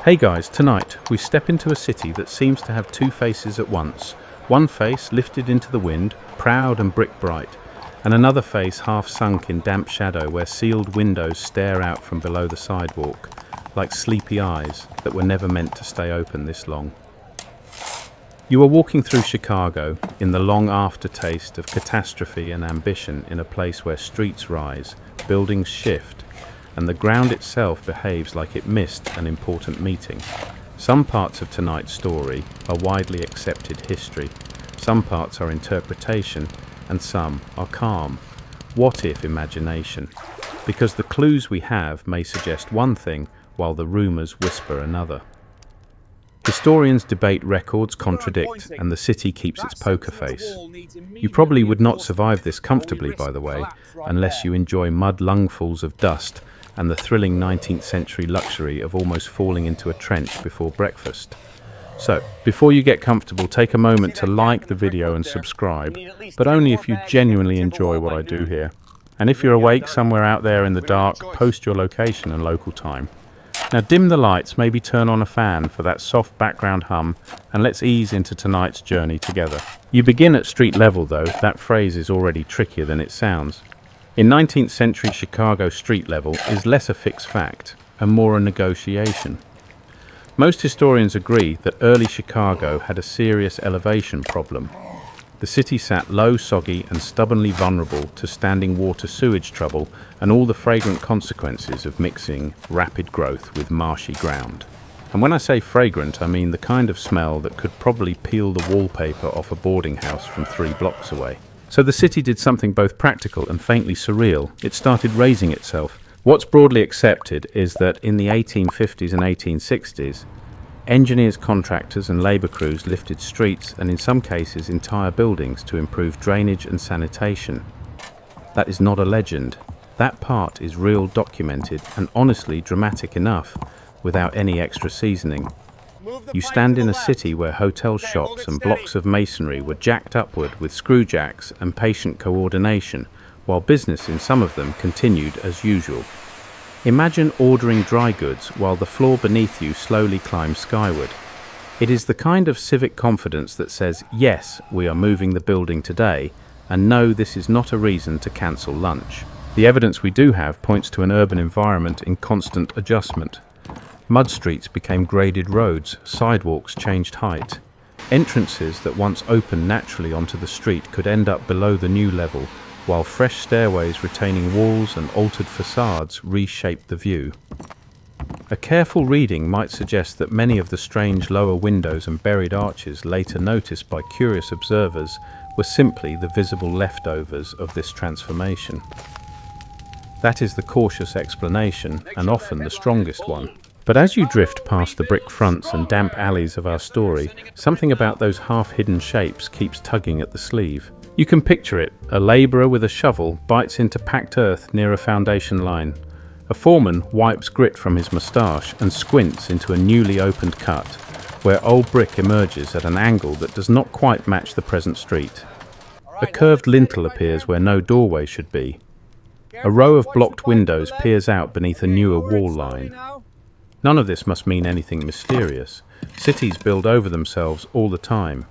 Hey guys, tonight we step into a city that seems to have two faces at once. One face lifted into the wind, proud and brick bright, and another face half sunk in damp shadow where sealed windows stare out from below the sidewalk, like sleepy eyes that were never meant to stay open this long. You are walking through Chicago in the long aftertaste of catastrophe and ambition in a place where streets rise, buildings shift, and the ground itself behaves like it missed an important meeting. Some parts of tonight's story are widely accepted history, some parts are interpretation, and some are calm, what-if imagination, because the clues we have may suggest one thing while the rumours whisper another. Historians debate, records contradict, and the city keeps its poker face. You probably would not survive this comfortably, by the way, unless you enjoy mud lungfuls of dust and the thrilling 19th century luxury of almost falling into a trench before breakfast. So, before you get comfortable, take a moment to like the video and subscribe, but only if you genuinely enjoy what I do here. And if you're awake somewhere out there in the dark, post your location and local time. Now dim the lights, maybe turn on a fan for that soft background hum, and let's ease into tonight's journey together. You begin at street level though, that phrase is already trickier than it sounds. In 19th century Chicago, street level is less a fixed fact and more a negotiation. Most historians agree that early Chicago had a serious elevation problem. The city sat low, soggy and stubbornly vulnerable to standing water sewage trouble and all the fragrant consequences of mixing rapid growth with marshy ground. And when I say fragrant, I mean the kind of smell that could probably peel the wallpaper off a boarding house from 3 blocks away. So the city did something both practical and faintly surreal. It started raising itself. What's broadly accepted is that in the 1850s and 1860s, engineers, contractors and labour crews lifted streets and in some cases entire buildings to improve drainage and sanitation. That is not a legend. That part is real, documented and honestly dramatic enough without any extra seasoning. You stand in a city where hotel shops and blocks of masonry were jacked upward with screw jacks and patient coordination, while business in some of them continued as usual. Imagine ordering dry goods while the floor beneath you slowly climbs skyward. It is the kind of civic confidence that says, yes, we are moving the building today, and no, this is not a reason to cancel lunch. The evidence we do have points to an urban environment in constant adjustment. Mud streets became graded roads, sidewalks changed height. Entrances that once opened naturally onto the street could end up below the new level, while fresh stairways retaining walls and altered facades reshaped the view. A careful reading might suggest that many of the strange lower windows and buried arches later noticed by curious observers were simply the visible leftovers of this transformation. That is the cautious explanation, and often the strongest one. But as you drift past the brick fronts and damp alleys of our story, something about those half-hidden shapes keeps tugging at the sleeve. You can picture it. A labourer with a shovel bites into packed earth near a foundation line. A foreman wipes grit from his moustache and squints into a newly opened cut, where old brick emerges at an angle that does not quite match the present street. A curved lintel appears where no doorway should be. A row of blocked windows peers out beneath a newer wall line. None of this must mean anything mysterious. Cities build over themselves all the time.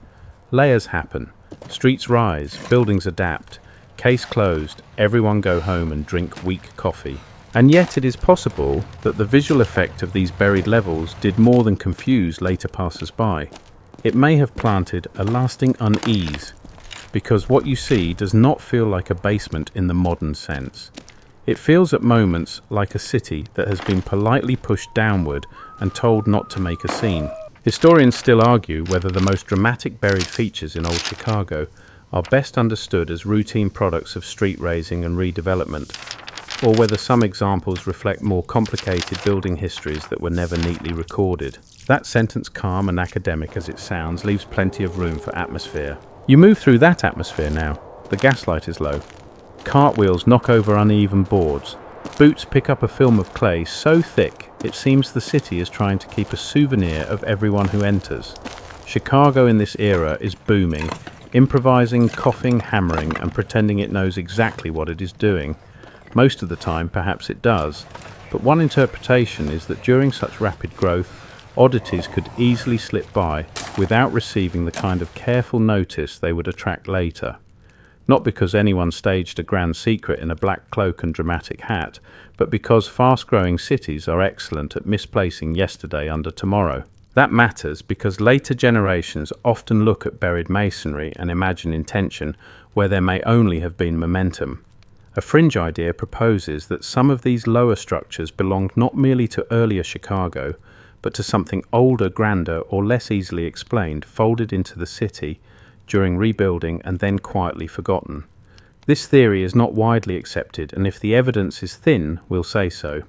Layers happen. Streets rise, buildings adapt. Case closed, everyone go home and drink weak coffee. And yet it is possible that the visual effect of these buried levels did more than confuse later passers-by. It may have planted a lasting unease, because what you see does not feel like a basement in the modern sense. It feels at moments like a city that has been politely pushed downward and told not to make a scene. Historians still argue whether the most dramatic buried features in old Chicago are best understood as routine products of street raising and redevelopment, or whether some examples reflect more complicated building histories that were never neatly recorded. That sentence, calm and academic as it sounds, leaves plenty of room for atmosphere. You move through that atmosphere now. The gaslight is low. Cartwheels knock over uneven boards. Boots pick up a film of clay so thick it seems the city is trying to keep a souvenir of everyone who enters. Chicago in this era is booming, improvising, coughing, hammering and pretending it knows exactly what it is doing. Most of the time perhaps it does, but one interpretation is that during such rapid growth, oddities could easily slip by without receiving the kind of careful notice they would attract later. Not because anyone staged a grand secret in a black cloak and dramatic hat, but because fast-growing cities are excellent at misplacing yesterday under tomorrow. That matters because later generations often look at buried masonry and imagine intention where there may only have been momentum. A fringe idea proposes that some of these lower structures belonged not merely to earlier Chicago, but to something older, grander, or less easily explained, folded into the city during rebuilding and then quietly forgotten. This theory is not widely accepted, and if the evidence is thin, we'll say so.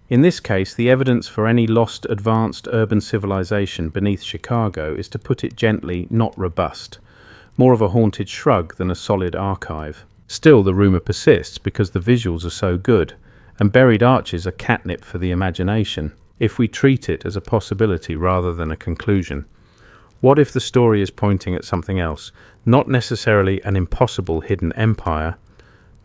In this case, the evidence for any lost advanced urban civilization beneath Chicago is, to put it gently, not robust, more of a haunted shrug than a solid archive. Still, the rumour persists because the visuals are so good, and buried arches are catnip for the imagination, if we treat it as a possibility rather than a conclusion. What if the story is pointing at something else, not necessarily an impossible hidden empire,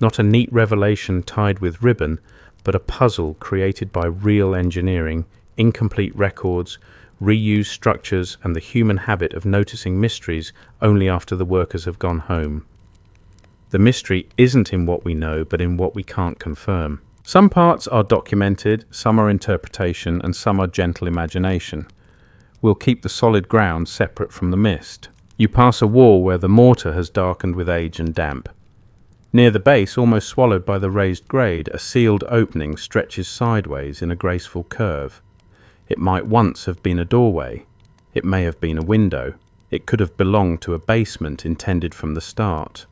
not a neat revelation tied with ribbon, but a puzzle created by real engineering, incomplete records, reused structures, and the human habit of noticing mysteries only after the workers have gone home? The mystery isn't in what we know, but in what we can't confirm. Some parts are documented, some are interpretation, and some are gentle imagination. We'll keep the solid ground separate from the mist. You pass a wall where the mortar has darkened with age and damp. Near the base, almost swallowed by the raised grade, a sealed opening stretches sideways in a graceful curve. It might once have been a doorway. It may have been a window. It could have belonged to a basement intended from the start.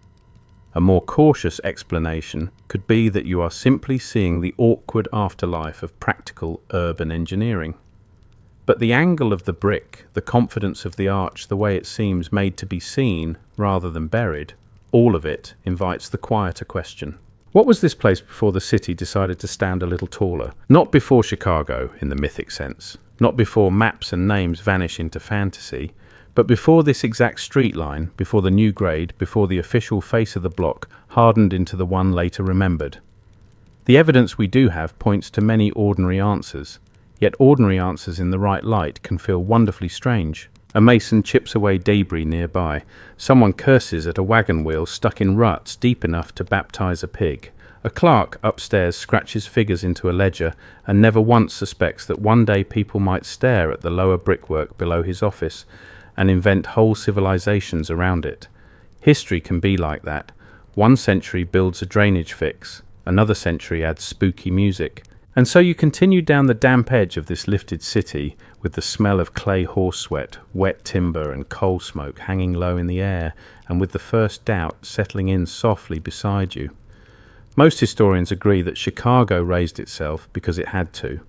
A more cautious explanation could be that you are simply seeing the awkward afterlife of practical urban engineering. But the angle of the brick, the confidence of the arch, the way it seems made to be seen rather than buried, all of it invites the quieter question. What was this place before the city decided to stand a little taller? Not before Chicago, in the mythic sense. Not before maps and names vanish into fantasy. But before this exact street line, before the new grade, before the official face of the block hardened into the one later remembered. The evidence we do have points to many ordinary answers, yet ordinary answers in the right light can feel wonderfully strange. A mason chips away debris nearby. Someone curses at a wagon wheel stuck in ruts deep enough to baptize a pig. A clerk upstairs scratches figures into a ledger and never once suspects that one day people might stare at the lower brickwork below his office and invent whole civilizations around it. History can be like that. One century builds a drainage fix, another century adds spooky music. And so you continue down the damp edge of this lifted city with the smell of clay horse sweat, wet timber and coal smoke hanging low in the air, and with the first doubt settling in softly beside you. Most historians agree that Chicago raised itself because it had to.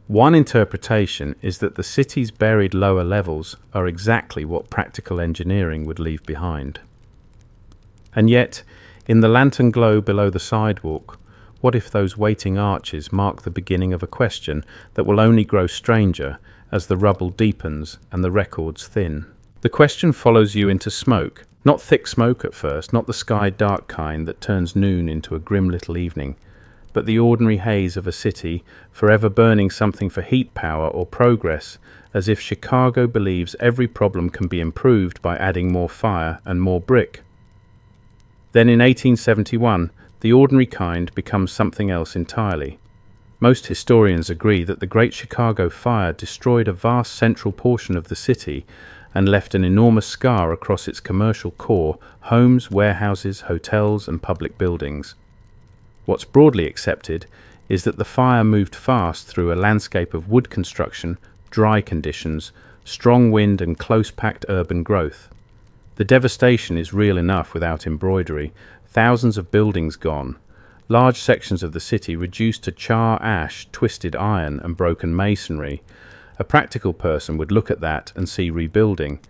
One interpretation is that the city's buried lower levels are exactly what practical engineering would leave behind. And yet, in the lantern glow below the sidewalk, what if those waiting arches mark the beginning of a question that will only grow stranger as the rubble deepens and the records thin? The question follows you into smoke, not thick smoke at first, not the sky dark kind that turns noon into a grim little evening, but the ordinary haze of a city forever burning something for heat power or progress, as if Chicago believes every problem can be improved by adding more fire and more brick. Then in 1871, the ordinary kind becomes something else entirely. Most historians agree that the Great Chicago Fire destroyed a vast central portion of the city and left an enormous scar across its commercial core, homes, warehouses, hotels, and public buildings. What's broadly accepted is that the fire moved fast through a landscape of wood construction, dry conditions, strong wind, and close-packed urban growth. The devastation is real enough without embroidery. Thousands of buildings gone, large sections of the city reduced to char ash, twisted iron, and broken masonry. A practical person would look at that and see rebuilding.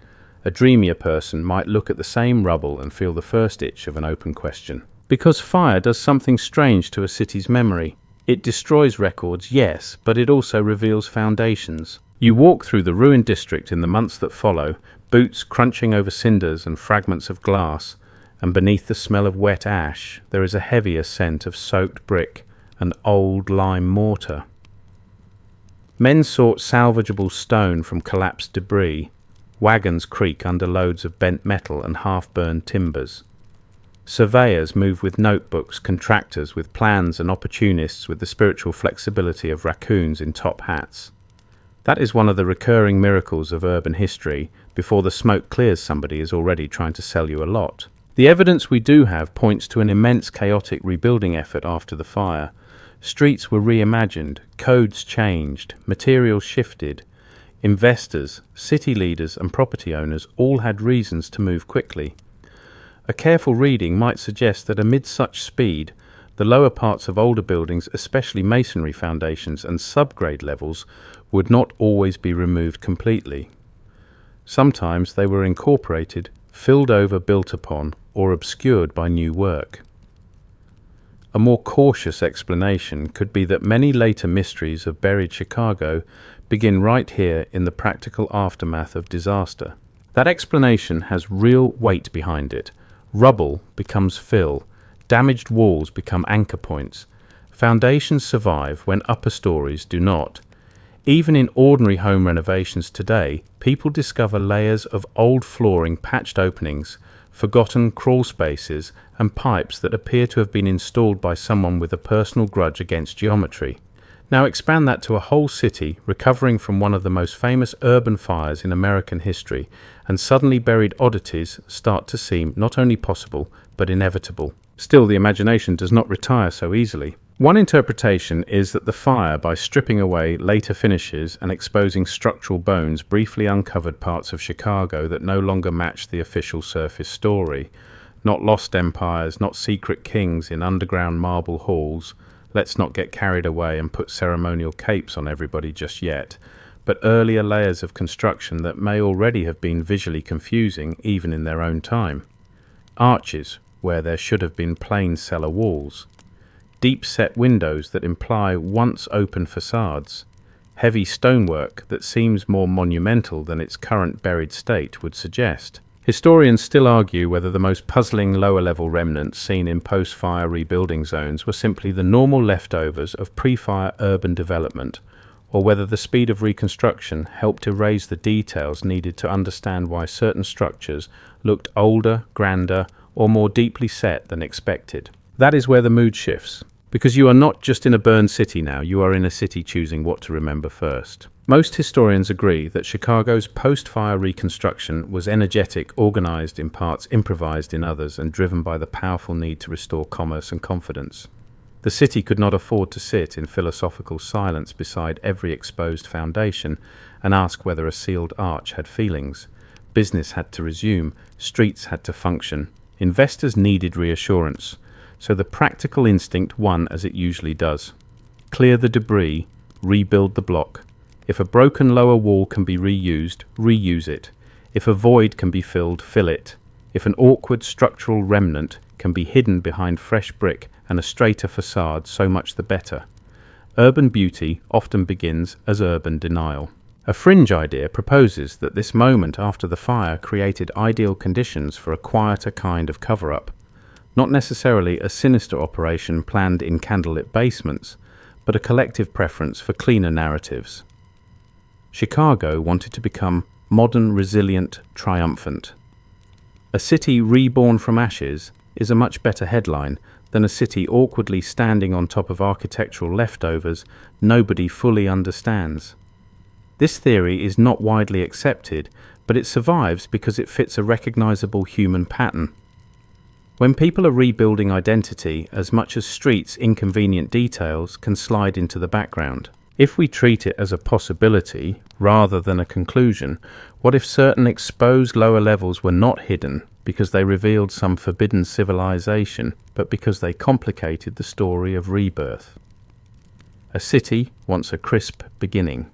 A dreamier person might look at the same rubble and feel the first itch of an open question. Because fire does something strange to a city's memory. It destroys records, yes, but it also reveals foundations. You walk through the ruined district in the months that follow, boots crunching over cinders and fragments of glass, and beneath the smell of wet ash there is a heavier scent of soaked brick and old lime mortar. Men sought salvageable stone from collapsed debris. Wagons creak under loads of bent metal and half-burned timbers. Surveyors move with notebooks, contractors with plans, and opportunists with the spiritual flexibility of raccoons in top hats. That is one of the recurring miracles of urban history. Before the smoke clears, somebody is already trying to sell you a lot. The evidence we do have points to an immense chaotic rebuilding effort after the fire. Streets were reimagined, codes changed, materials shifted. Investors, city leaders and property owners all had reasons to move quickly. A careful reading might suggest that amid such speed, the lower parts of older buildings, especially masonry foundations and subgrade levels, would not always be removed completely. Sometimes they were incorporated, filled over, built upon, or obscured by new work. A more cautious explanation could be that many later mysteries of buried Chicago begin right here in the practical aftermath of disaster. That explanation has real weight behind it. Rubble becomes fill, damaged walls become anchor points. Foundations survive when upper stories do not. Even in ordinary home renovations today, people discover layers of old flooring, patched openings, forgotten crawl spaces, and pipes that appear to have been installed by someone with a personal grudge against geometry. Now expand that to a whole city recovering from one of the most famous urban fires in American history, and suddenly buried oddities start to seem not only possible, but inevitable. Still, the imagination does not retire so easily. One interpretation is that the fire, by stripping away later finishes and exposing structural bones, briefly uncovered parts of Chicago that no longer matched the official surface story. Not lost empires, not secret kings in underground marble halls. Let's not get carried away and put ceremonial capes on everybody just yet, but earlier layers of construction that may already have been visually confusing even in their own time. Arches where there should have been plain cellar walls. Deep-set windows that imply once open facades. Heavy stonework that seems more monumental than its current buried state would suggest. Historians still argue whether the most puzzling lower-level remnants seen in post-fire rebuilding zones were simply the normal leftovers of pre-fire urban development, or whether the speed of reconstruction helped erase the details needed to understand why certain structures looked older, grander, or more deeply set than expected. That is where the mood shifts. Because you are not just in a burned city now, you are in a city choosing what to remember first. Most historians agree that Chicago's post-fire reconstruction was energetic, organized in parts, improvised in others, and driven by the powerful need to restore commerce and confidence. The city could not afford to sit in philosophical silence beside every exposed foundation and ask whether a sealed arch had feelings. Business had to resume, streets had to function. Investors needed reassurance. So the practical instinct won as it usually does. Clear the debris, rebuild the block. If a broken lower wall can be reused, reuse it. If a void can be filled, fill it. If an awkward structural remnant can be hidden behind fresh brick and a straighter facade, so much the better. Urban beauty often begins as urban denial. A fringe idea proposes that this moment after the fire created ideal conditions for a quieter kind of cover-up. Not necessarily a sinister operation planned in candlelit basements, but a collective preference for cleaner narratives. Chicago wanted to become modern, resilient, triumphant. A city reborn from ashes is a much better headline than a city awkwardly standing on top of architectural leftovers nobody fully understands. This theory is not widely accepted, but it survives because it fits a recognizable human pattern. When people are rebuilding identity, as much as streets' inconvenient details can slide into the background. If we treat it as a possibility rather than a conclusion, what if certain exposed lower levels were not hidden because they revealed some forbidden civilization, but because they complicated the story of rebirth? A city wants a crisp beginning.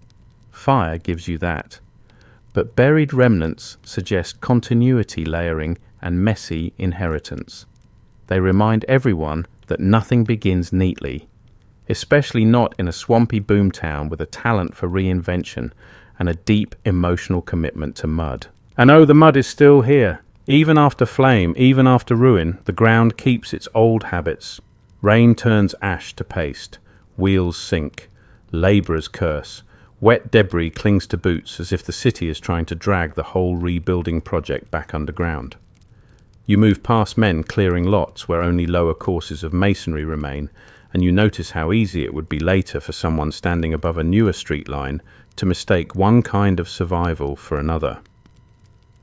Fire gives you that. But buried remnants suggest continuity layering and messy inheritance. They remind everyone that nothing begins neatly, especially not in a swampy boomtown with a talent for reinvention and a deep emotional commitment to mud. And oh, the mud is still here. Even after flame, even after ruin, the ground keeps its old habits. Rain turns ash to paste. Wheels sink. Labourers curse. Wet debris clings to boots as if the city is trying to drag the whole rebuilding project back underground. You move past men clearing lots where only lower courses of masonry remain, and you notice how easy it would be later for someone standing above a newer street line to mistake one kind of survival for another.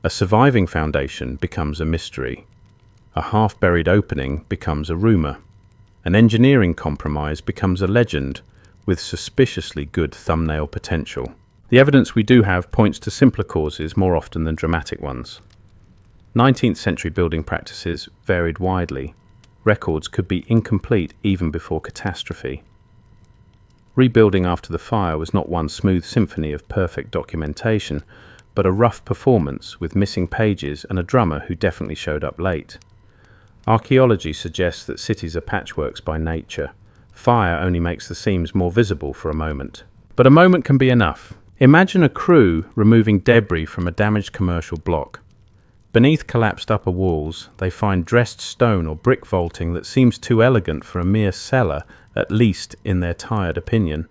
A surviving foundation becomes a mystery. A half-buried opening becomes a rumor. An engineering compromise becomes a legend with suspiciously good thumbnail potential. The evidence we do have points to simpler causes more often than dramatic ones. 19th century building practices varied widely. Records could be incomplete even before catastrophe. Rebuilding after the fire was not one smooth symphony of perfect documentation, but a rough performance with missing pages and a drummer who definitely showed up late. Archaeology suggests that cities are patchworks by nature. Fire only makes the seams more visible for a moment. But a moment can be enough. Imagine a crew removing debris from a damaged commercial block. Beneath collapsed upper walls, they find dressed stone or brick vaulting that seems too elegant for a mere cellar, at least in their tired opinion.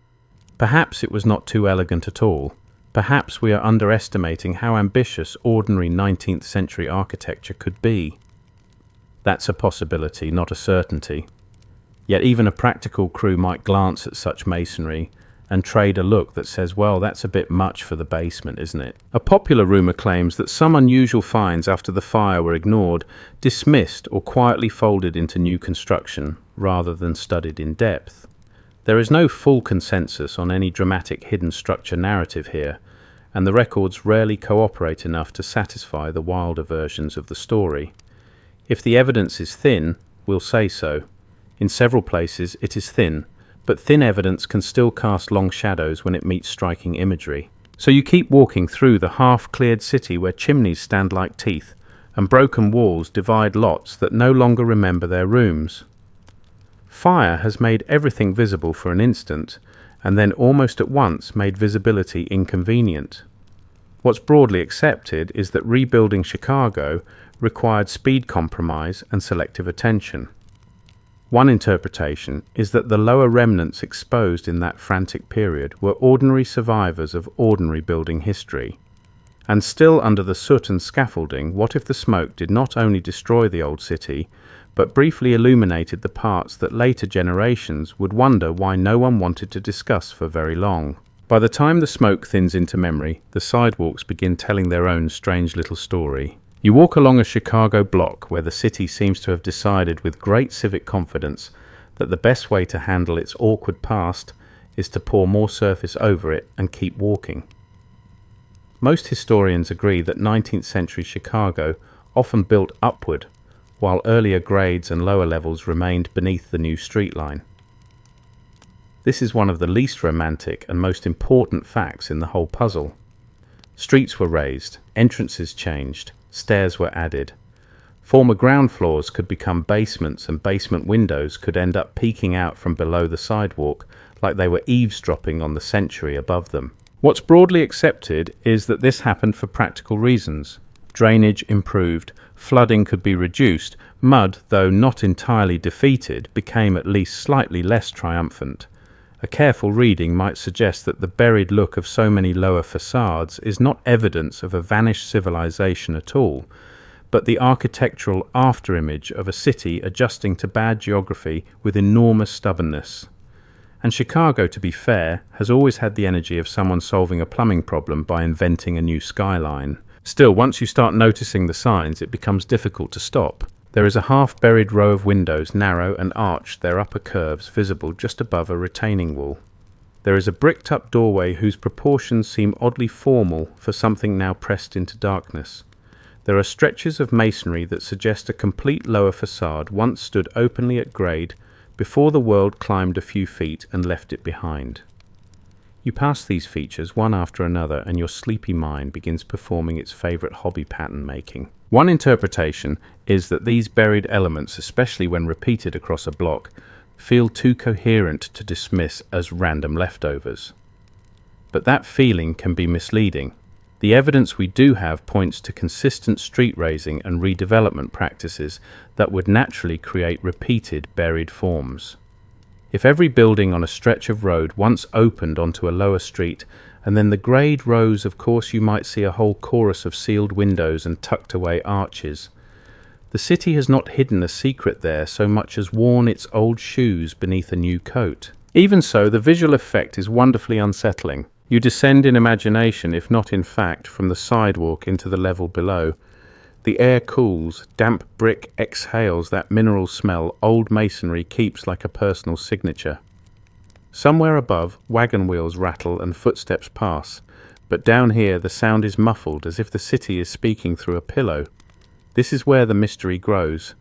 Perhaps it was not too elegant at all. Perhaps we are underestimating how ambitious ordinary 19th century architecture could be. That's a possibility, not a certainty. Yet even a practical crew might glance at such masonry and trade a look that says, well, that's a bit much for the basement, isn't it? A popular rumour claims that some unusual finds after the fire were ignored, dismissed or quietly folded into new construction, rather than studied in depth. There is no full consensus on any dramatic hidden structure narrative here, and the records rarely cooperate enough to satisfy the wilder versions of the story. If the evidence is thin, we'll say so. In several places it is thin, but thin evidence can still cast long shadows when it meets striking imagery. So you keep walking through the half-cleared city where chimneys stand like teeth, and broken walls divide lots that no longer remember their rooms. Fire has made everything visible for an instant, and then almost at once made visibility inconvenient. What's broadly accepted is that rebuilding Chicago required speed compromise and selective attention. One interpretation is that the lower remnants exposed in that frantic period were ordinary survivors of ordinary building history. And still under the soot and scaffolding, what if the smoke did not only destroy the old city, but briefly illuminated the parts that later generations would wonder why no one wanted to discuss for very long? By the time the smoke thins into memory, the sidewalks begin telling their own strange little story. You walk along a Chicago block where the city seems to have decided with great civic confidence that the best way to handle its awkward past is to pour more surface over it and keep walking. Most historians agree that 19th century Chicago often built upward, while earlier grades and lower levels remained beneath the new street line. This is one of the least romantic and most important facts in the whole puzzle. Streets were raised, entrances changed, stairs were added. Former ground floors could become basements, and basement windows could end up peeking out from below the sidewalk like they were eavesdropping on the century above them. What's broadly accepted is that this happened for practical reasons. Drainage improved, flooding could be reduced, mud, though not entirely defeated, became at least slightly less triumphant. A careful reading might suggest that the buried look of so many lower facades is not evidence of a vanished civilization at all, but the architectural afterimage of a city adjusting to bad geography with enormous stubbornness. And Chicago, to be fair, has always had the energy of someone solving a plumbing problem by inventing a new skyline. Still, once you start noticing the signs, it becomes difficult to stop. There is a half-buried row of windows, narrow and arched, their upper curves visible just above a retaining wall. There is a bricked-up doorway whose proportions seem oddly formal for something now pressed into darkness. There are stretches of masonry that suggest a complete lower facade once stood openly at grade before the world climbed a few feet and left it behind. You pass these features one after another, and your sleepy mind begins performing its favourite hobby pattern making. One interpretation is that these buried elements, especially when repeated across a block, feel too coherent to dismiss as random leftovers. But that feeling can be misleading. The evidence we do have points to consistent street raising and redevelopment practices that would naturally create repeated buried forms. If every building on a stretch of road once opened onto a lower street And then the greyed rows, of course you might see a whole chorus of sealed windows and tucked away arches. The city has not hidden a secret there so much as worn its old shoes beneath a new coat. Even so, the visual effect is wonderfully unsettling. You descend in imagination, if not in fact, from the sidewalk into the level below. The air cools, damp brick exhales that mineral smell old masonry keeps like a personal signature. Somewhere above, wagon wheels rattle and footsteps pass, but down here the sound is muffled as if the city is speaking through a pillow. This is where the mystery grows.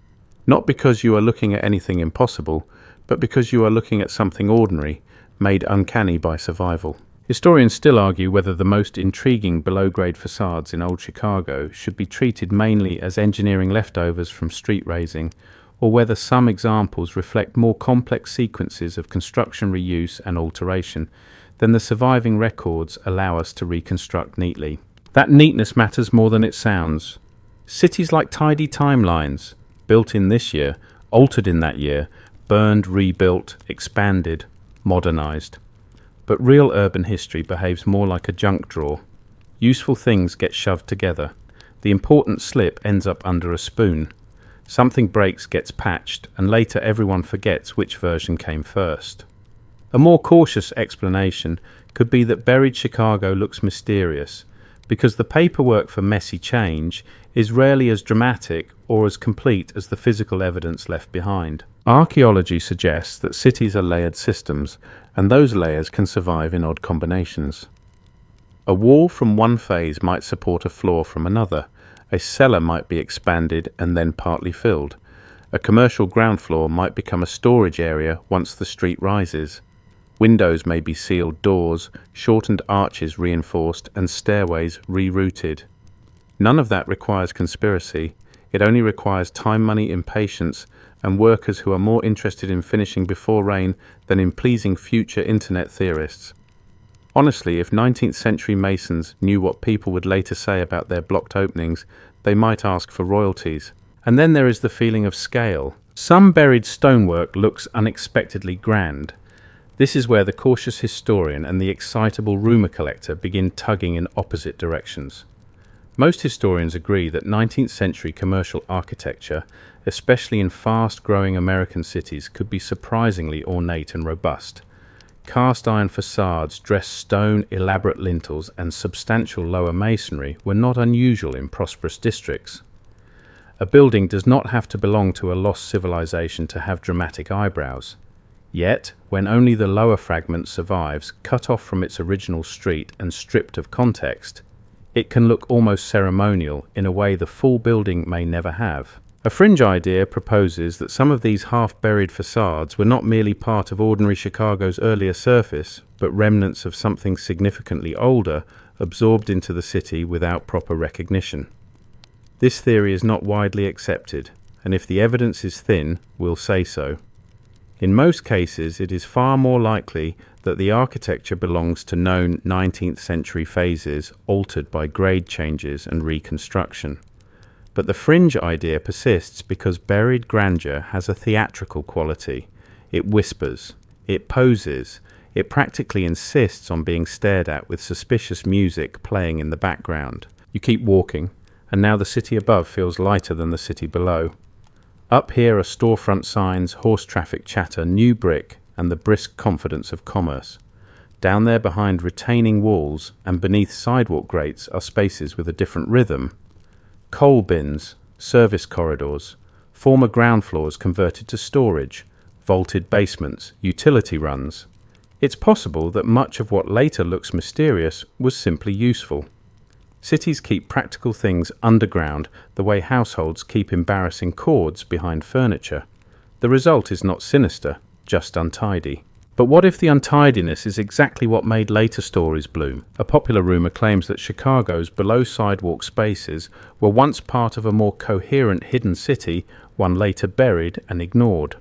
Not because you are looking at anything impossible, but because you are looking at something ordinary, made uncanny by survival. Historians still argue whether the most intriguing below-grade facades in old Chicago should be treated mainly as engineering leftovers from street razing, or whether some examples reflect more complex sequences of construction reuse and alteration than the surviving records allow us to reconstruct neatly. That neatness matters more than it sounds. Cities like tidy timelines, built in this year, altered in that year, burned, rebuilt, expanded, modernized. But real urban history behaves more like a junk drawer. Useful things get shoved together. The important slip ends up under a spoon. Something breaks, gets patched, and later everyone forgets which version came first. A more cautious explanation could be that buried Chicago looks mysterious, because the paperwork for messy change is rarely as dramatic or as complete as the physical evidence left behind. Archaeology suggests that cities are layered systems, and those layers can survive in odd combinations. A wall from one phase might support a floor from another. A cellar might be expanded and then partly filled. A commercial ground floor might become a storage area once the street rises. Windows may be sealed doors, shortened arches reinforced, and stairways rerouted. None of that requires conspiracy. It only requires time, money, impatience, and workers who are more interested in finishing before rain than in pleasing future internet theorists. Honestly, if 19th century masons knew what people would later say about their blocked openings, they might ask for royalties. And then there is the feeling of scale. Some buried stonework looks unexpectedly grand. This is where the cautious historian and the excitable rumour collector begin tugging in opposite directions. Most historians agree that 19th century commercial architecture, especially in fast-growing American cities, could be surprisingly ornate and robust. Cast iron facades, dressed stone, elaborate lintels, and substantial lower masonry were not unusual in prosperous districts. A building does not have to belong to a lost civilization to have dramatic eyebrows. Yet, when only the lower fragment survives, cut off from its original street and stripped of context, it can look almost ceremonial in a way the full building may never have. A fringe idea proposes that some of these half-buried facades were not merely part of ordinary Chicago's earlier surface, but remnants of something significantly older, absorbed into the city without proper recognition. This theory is not widely accepted, and if the evidence is thin, we'll say so. In most cases, it is far more likely that the architecture belongs to known 19th century phases altered by grade changes and reconstruction. But the fringe idea persists because buried grandeur has a theatrical quality. It whispers, it poses, it practically insists on being stared at with suspicious music playing in the background. You keep walking, and now the city above feels lighter than the city below. Up here are storefront signs, horse traffic chatter, new brick, and the brisk confidence of commerce. Down there behind retaining walls and beneath sidewalk grates are spaces with a different rhythm. Coal bins, service corridors, former ground floors converted to storage, vaulted basements, utility runs. It's possible that much of what later looks mysterious was simply useful. Cities keep practical things underground the way households keep embarrassing cords behind furniture. The result is not sinister, just untidy. But what if the untidiness is exactly what made later stories bloom? A popular rumour claims that Chicago's below-sidewalk spaces were once part of a more coherent hidden city, one later buried and ignored.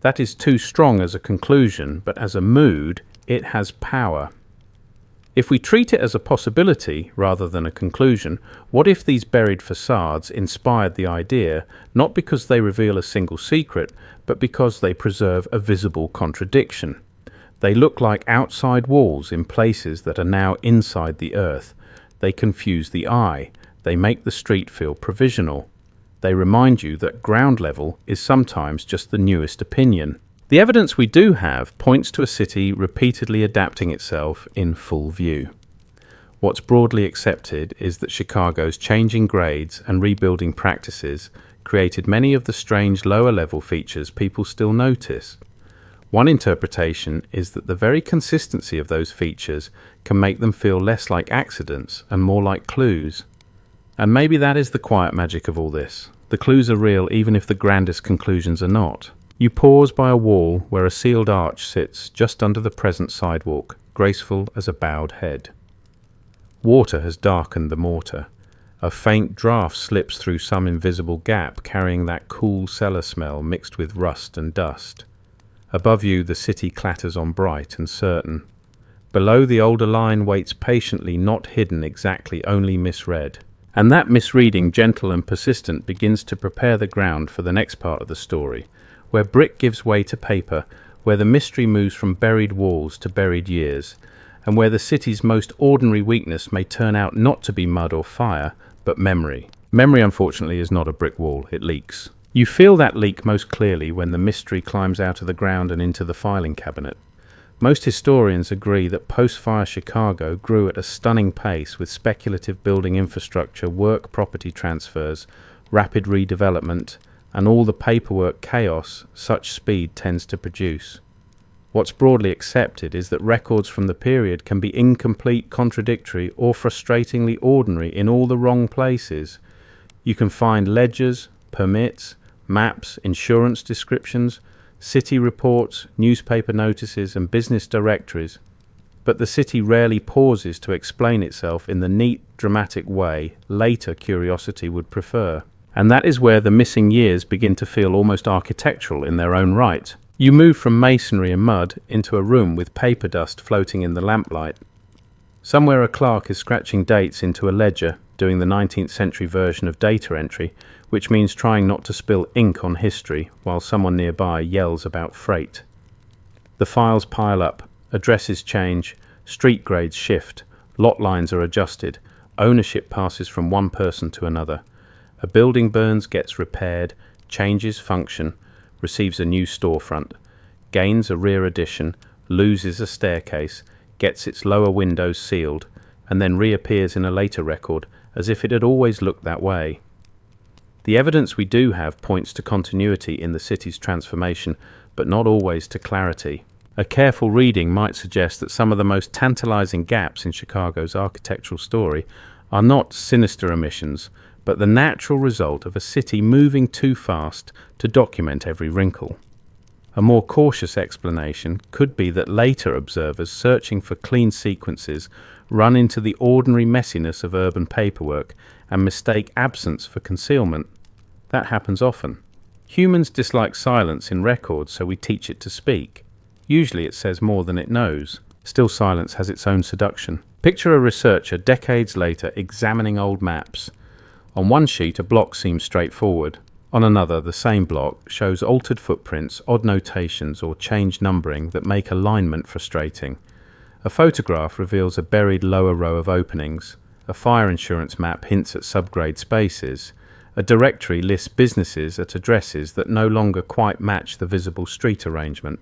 That is too strong as a conclusion, but as a mood, it has power. If we treat it as a possibility rather than a conclusion, what if these buried facades inspired the idea, not because they reveal a single secret, but because they preserve a visible contradiction? They look like outside walls in places that are now inside the earth. They confuse the eye. They make the street feel provisional. They remind you that ground level is sometimes just the newest opinion. The evidence we do have points to a city repeatedly adapting itself in full view. What's broadly accepted is that Chicago's changing grades and rebuilding practices created many of the strange lower-level features people still notice. One interpretation is that the very consistency of those features can make them feel less like accidents and more like clues. And maybe that is the quiet magic of all this. The clues are real even if the grandest conclusions are not. You pause by a wall where a sealed arch sits just under the present sidewalk, graceful as a bowed head. Water has darkened the mortar. A faint draft slips through some invisible gap, carrying that cool cellar smell mixed with rust and dust. Above you, the city clatters on bright and certain. Below, the older line waits patiently, not hidden exactly, only misread. And that misreading, gentle and persistent, begins to prepare the ground for the next part of the story, where brick gives way to paper, where the mystery moves from buried walls to buried years, and where the city's most ordinary weakness may turn out not to be mud or fire, but memory. Memory, unfortunately, is not a brick wall, it leaks. You feel that leak most clearly when the mystery climbs out of the ground and into the filing cabinet. Most historians agree that post-fire Chicago grew at a stunning pace with speculative building infrastructure, work property transfers, rapid redevelopment, and all the paperwork chaos such speed tends to produce. What's broadly accepted is that records from the period can be incomplete, contradictory, or frustratingly ordinary in all the wrong places. You can find ledgers, permits, maps, insurance descriptions, city reports, newspaper notices, and business directories, but the city rarely pauses to explain itself in the neat, dramatic way later curiosity would prefer. And that is where the missing years begin to feel almost architectural in their own right. You move from masonry and mud into a room with paper dust floating in the lamplight. Somewhere a clerk is scratching dates into a ledger, doing the 19th century version of data entry, which means trying not to spill ink on history while someone nearby yells about freight. The files pile up, addresses change, street grades shift, lot lines are adjusted, ownership passes from one person to another. A building burns, gets repaired, changes function, receives a new storefront, gains a rear addition, loses a staircase, gets its lower windows sealed, and then reappears in a later record as if it had always looked that way. The evidence we do have points to continuity in the city's transformation, but not always to clarity. A careful reading might suggest that some of the most tantalizing gaps in Chicago's architectural story are not sinister omissions, but the natural result of a city moving too fast to document every wrinkle. A more cautious explanation could be that later observers searching for clean sequences run into the ordinary messiness of urban paperwork and mistake absence for concealment. That happens often. Humans dislike silence in records, so we teach it to speak. Usually it says more than it knows. Still, silence has its own seduction. Picture a researcher decades later examining old maps. On one sheet, a block seems straightforward. On another, the same block shows altered footprints, odd notations, or changed numbering that make alignment frustrating. A photograph reveals a buried lower row of openings. A fire insurance map hints at subgrade spaces. A directory lists businesses at addresses that no longer quite match the visible street arrangement.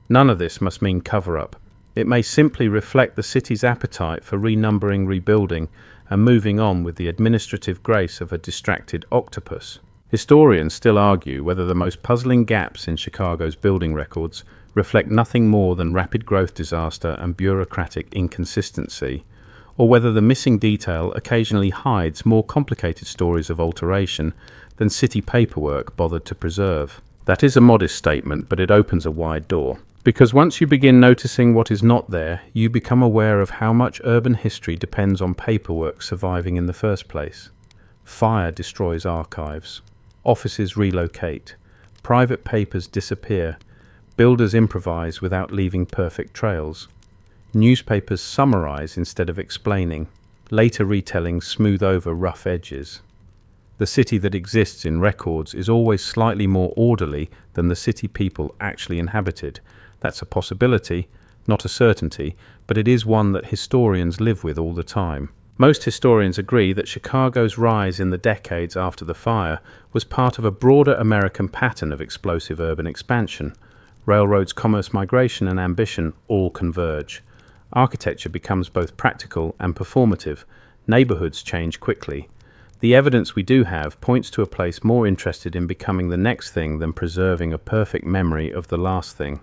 None of this must mean cover-up. It may simply reflect the city's appetite for renumbering, rebuilding, and moving on with the administrative grace of a distracted octopus. Historians still argue whether the most puzzling gaps in Chicago's building records reflect nothing more than rapid growth disaster and bureaucratic inconsistency, or whether the missing detail occasionally hides more complicated stories of alteration than city paperwork bothered to preserve. That is a modest statement, but it opens a wide door. Because once you begin noticing what is not there, you become aware of how much urban history depends on paperwork surviving in the first place. Fire destroys archives. Offices relocate. Private papers disappear. Builders improvise without leaving perfect trails. Newspapers summarize instead of explaining. Later retellings smooth over rough edges. The city that exists in records is always slightly more orderly than the city people actually inhabited, That's a possibility, not a certainty, but it is one that historians live with all the time. Most historians agree that Chicago's rise in the decades after the fire was part of a broader American pattern of explosive urban expansion. Railroads, commerce, migration, and ambition all converge. Architecture becomes both practical and performative. Neighborhoods change quickly. The evidence we do have points to a place more interested in becoming the next thing than preserving a perfect memory of the last thing.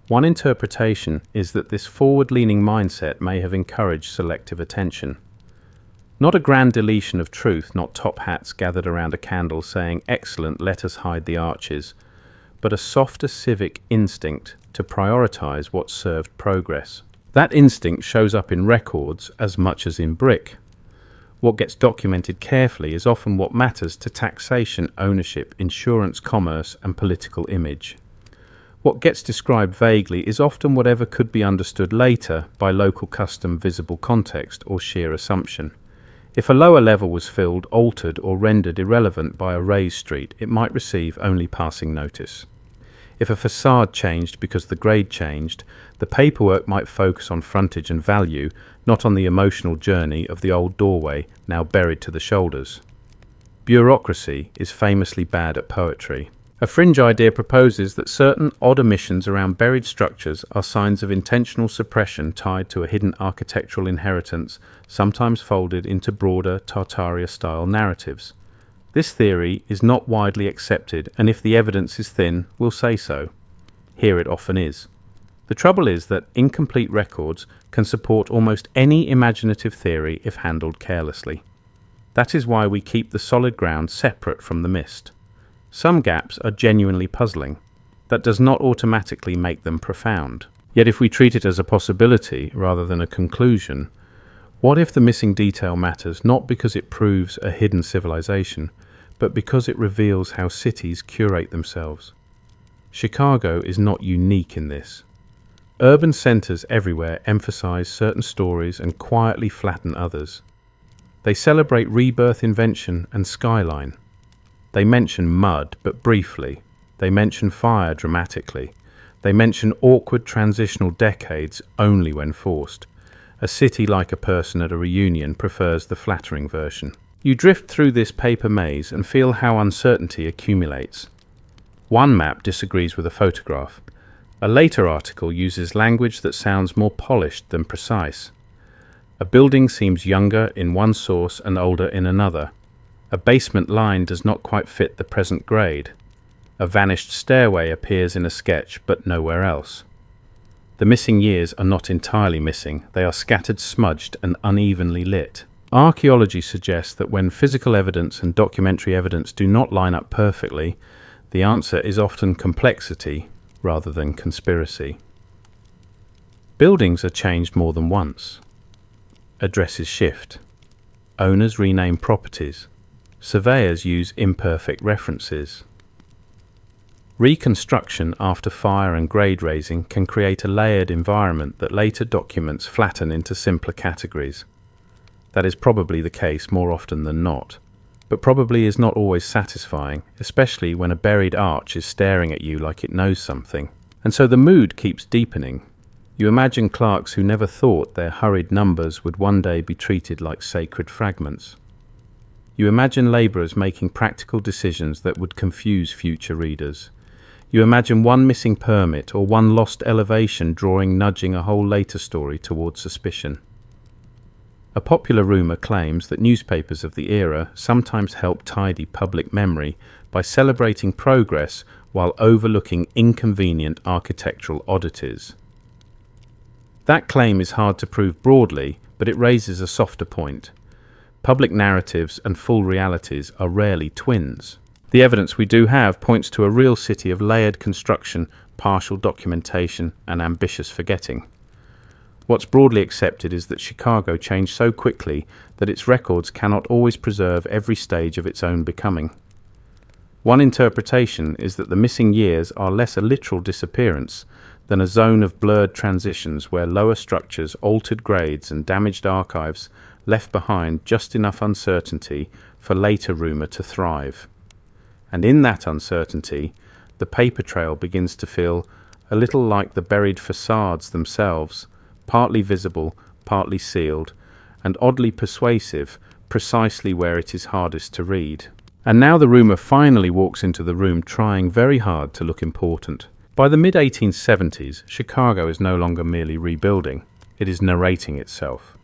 One interpretation is that this forward-leaning mindset may have encouraged selective attention. Not a grand deletion of truth, not top hats gathered around a candle saying, "Excellent, let us hide the arches," but a softer civic instinct to prioritize what served progress. That instinct shows up in records as much as in brick. What gets documented carefully is often what matters to taxation, ownership, insurance, commerce, and political image. What gets described vaguely is often whatever could be understood later by local custom, visible context, or sheer assumption. If a lower level was filled, altered, or rendered irrelevant by a raised street, it might receive only passing notice. If a facade changed because the grade changed, the paperwork might focus on frontage and value, not on the emotional journey of the old doorway now buried to the shoulders. Bureaucracy is famously bad at poetry. A fringe idea proposes that certain odd omissions around buried structures are signs of intentional suppression tied to a hidden architectural inheritance, sometimes folded into broader Tartarian-style narratives. This theory is not widely accepted, and if the evidence is thin, we'll say so. Here it often is. The trouble is that incomplete records can support almost any imaginative theory if handled carelessly. That is why we keep the solid ground separate from the mist. Some gaps are genuinely puzzling. That does not automatically make them profound. Yet if we treat it as a possibility rather than a conclusion, what if the missing detail matters not because it proves a hidden civilization, but because it reveals how cities curate themselves? Chicago is not unique in this. Urban centers everywhere emphasize certain stories and quietly flatten others. They celebrate rebirth, invention, and skyline. They mention mud, but briefly. They mention fire dramatically. They mention awkward transitional decades only when forced. A city like a person at a reunion prefers the flattering version. You drift through this paper maze and feel how uncertainty accumulates. One map disagrees with a photograph. A later article uses language that sounds more polished than precise. A building seems younger in one source and older in another. A basement line does not quite fit the present grade. A vanished stairway appears in a sketch, but nowhere else. The missing years are not entirely missing. They are scattered, smudged, and unevenly lit. Archaeology suggests that when physical evidence and documentary evidence do not line up perfectly, the answer is often complexity rather than conspiracy. Buildings are changed more than once. Addresses shift. Owners rename properties. Surveyors use imperfect references. Reconstruction after fire and grade raising can create a layered environment that later documents flatten into simpler categories. That is probably the case more often than not, but probably is not always satisfying, especially when a buried arch is staring at you like it knows something. And so the mood keeps deepening. You imagine clerks who never thought their hurried numbers would one day be treated like sacred fragments. You imagine labourers making practical decisions that would confuse future readers. You imagine one missing permit or one lost elevation nudging a whole later story towards suspicion. A popular rumour claims that newspapers of the era sometimes help tidy public memory by celebrating progress while overlooking inconvenient architectural oddities. That claim is hard to prove broadly, but it raises a softer point. Public narratives and full realities are rarely twins. The evidence we do have points to a real city of layered construction, partial documentation, and ambitious forgetting. What's broadly accepted is that Chicago changed so quickly that its records cannot always preserve every stage of its own becoming. One interpretation is that the missing years are less a literal disappearance than a zone of blurred transitions where lower structures, altered grades, and damaged archives left behind just enough uncertainty for later rumour to thrive. And in that uncertainty, the paper trail begins to feel a little like the buried facades themselves, partly visible, partly sealed, and oddly persuasive, precisely where it is hardest to read. And now the rumour finally walks into the room trying very hard to look important. By the mid-1870s, Chicago is no longer merely rebuilding, it is narrating itself.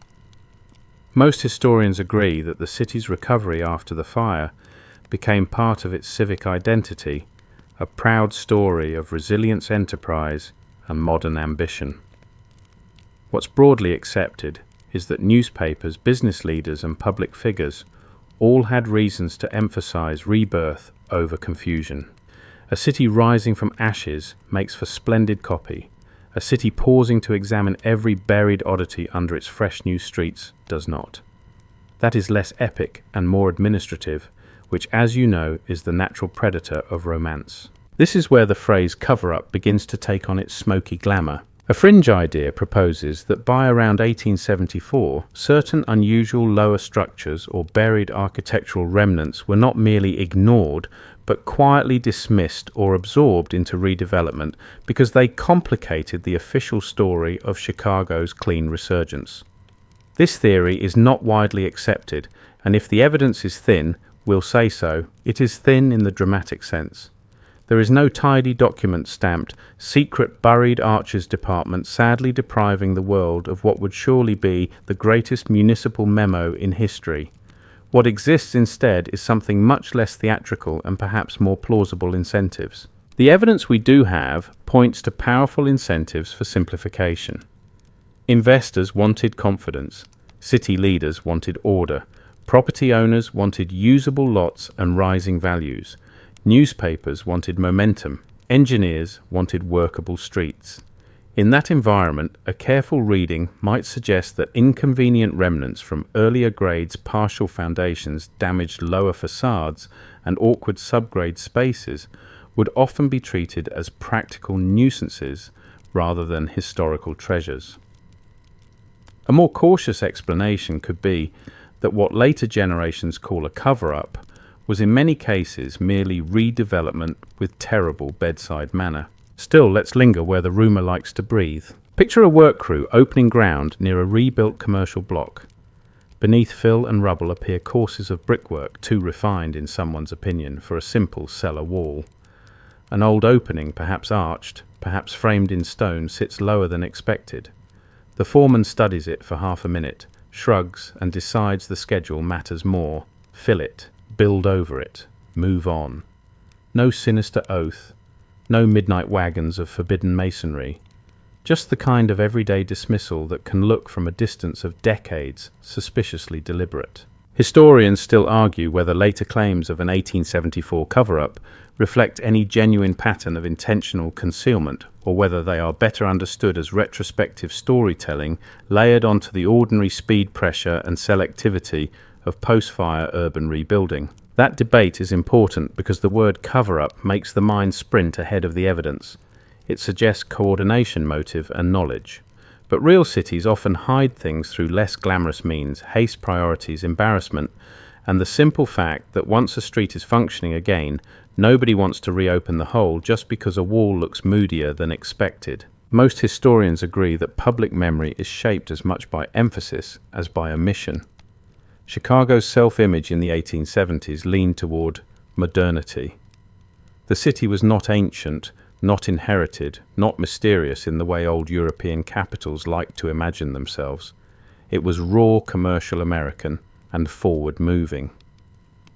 Most historians agree that the city's recovery after the fire became part of its civic identity, a proud story of resilience, enterprise, and modern ambition. What's broadly accepted is that newspapers, business leaders, and public figures all had reasons to emphasize rebirth over confusion. A city rising from ashes makes for splendid copy. A city pausing to examine every buried oddity under its fresh new streets does not. That is less epic and more administrative, which, as you know, is the natural predator of romance. This is where the phrase cover-up begins to take on its smoky glamour. A fringe idea proposes that by around 1874, certain unusual lower structures or buried architectural remnants were not merely ignored, but quietly dismissed or absorbed into redevelopment because they complicated the official story of Chicago's clean resurgence. This theory is not widely accepted, and if the evidence is thin, we'll say so, it is thin in the dramatic sense. There is no tidy document stamped "Secret Buried Arches Department sadly depriving the world of what would surely be the greatest municipal memo in history." What exists instead is something much less theatrical and perhaps more plausible incentives. The evidence we do have points to powerful incentives for simplification. Investors wanted confidence, city leaders wanted order, property owners wanted usable lots and rising values, newspapers wanted momentum, engineers wanted workable streets. In that environment, a careful reading might suggest that inconvenient remnants from earlier grades' partial foundations, damaged lower facades, and awkward subgrade spaces would often be treated as practical nuisances rather than historical treasures. A more cautious explanation could be that what later generations call a cover-up was in many cases merely redevelopment with terrible bedside manner. Still, let's linger where the rumour likes to breathe. Picture a work crew opening ground near a rebuilt commercial block. Beneath fill and rubble appear courses of brickwork too refined in someone's opinion for a simple cellar wall. An old opening, perhaps arched, perhaps framed in stone, sits lower than expected. The foreman studies it for half a minute, shrugs, and decides the schedule matters more. Fill it, build over it, move on. No sinister oath, no midnight wagons of forbidden masonry, just the kind of everyday dismissal that can look from a distance of decades suspiciously deliberate. Historians still argue whether later claims of an 1874 cover-up reflect any genuine pattern of intentional concealment, or whether they are better understood as retrospective storytelling layered onto the ordinary speed, pressure, and selectivity of post-fire urban rebuilding. That debate is important because the word cover-up makes the mind sprint ahead of the evidence. It suggests coordination, motive, and knowledge. But real cities often hide things through less glamorous means, haste, priorities, embarrassment, and the simple fact that once a street is functioning again, nobody wants to reopen the hole just because a wall looks moodier than expected. Most historians agree that public memory is shaped as much by emphasis as by omission. Chicago's self-image in the 1870s leaned toward modernity. The city was not ancient, not inherited, not mysterious in the way old European capitals liked to imagine themselves. It was raw commercial American and forward-moving.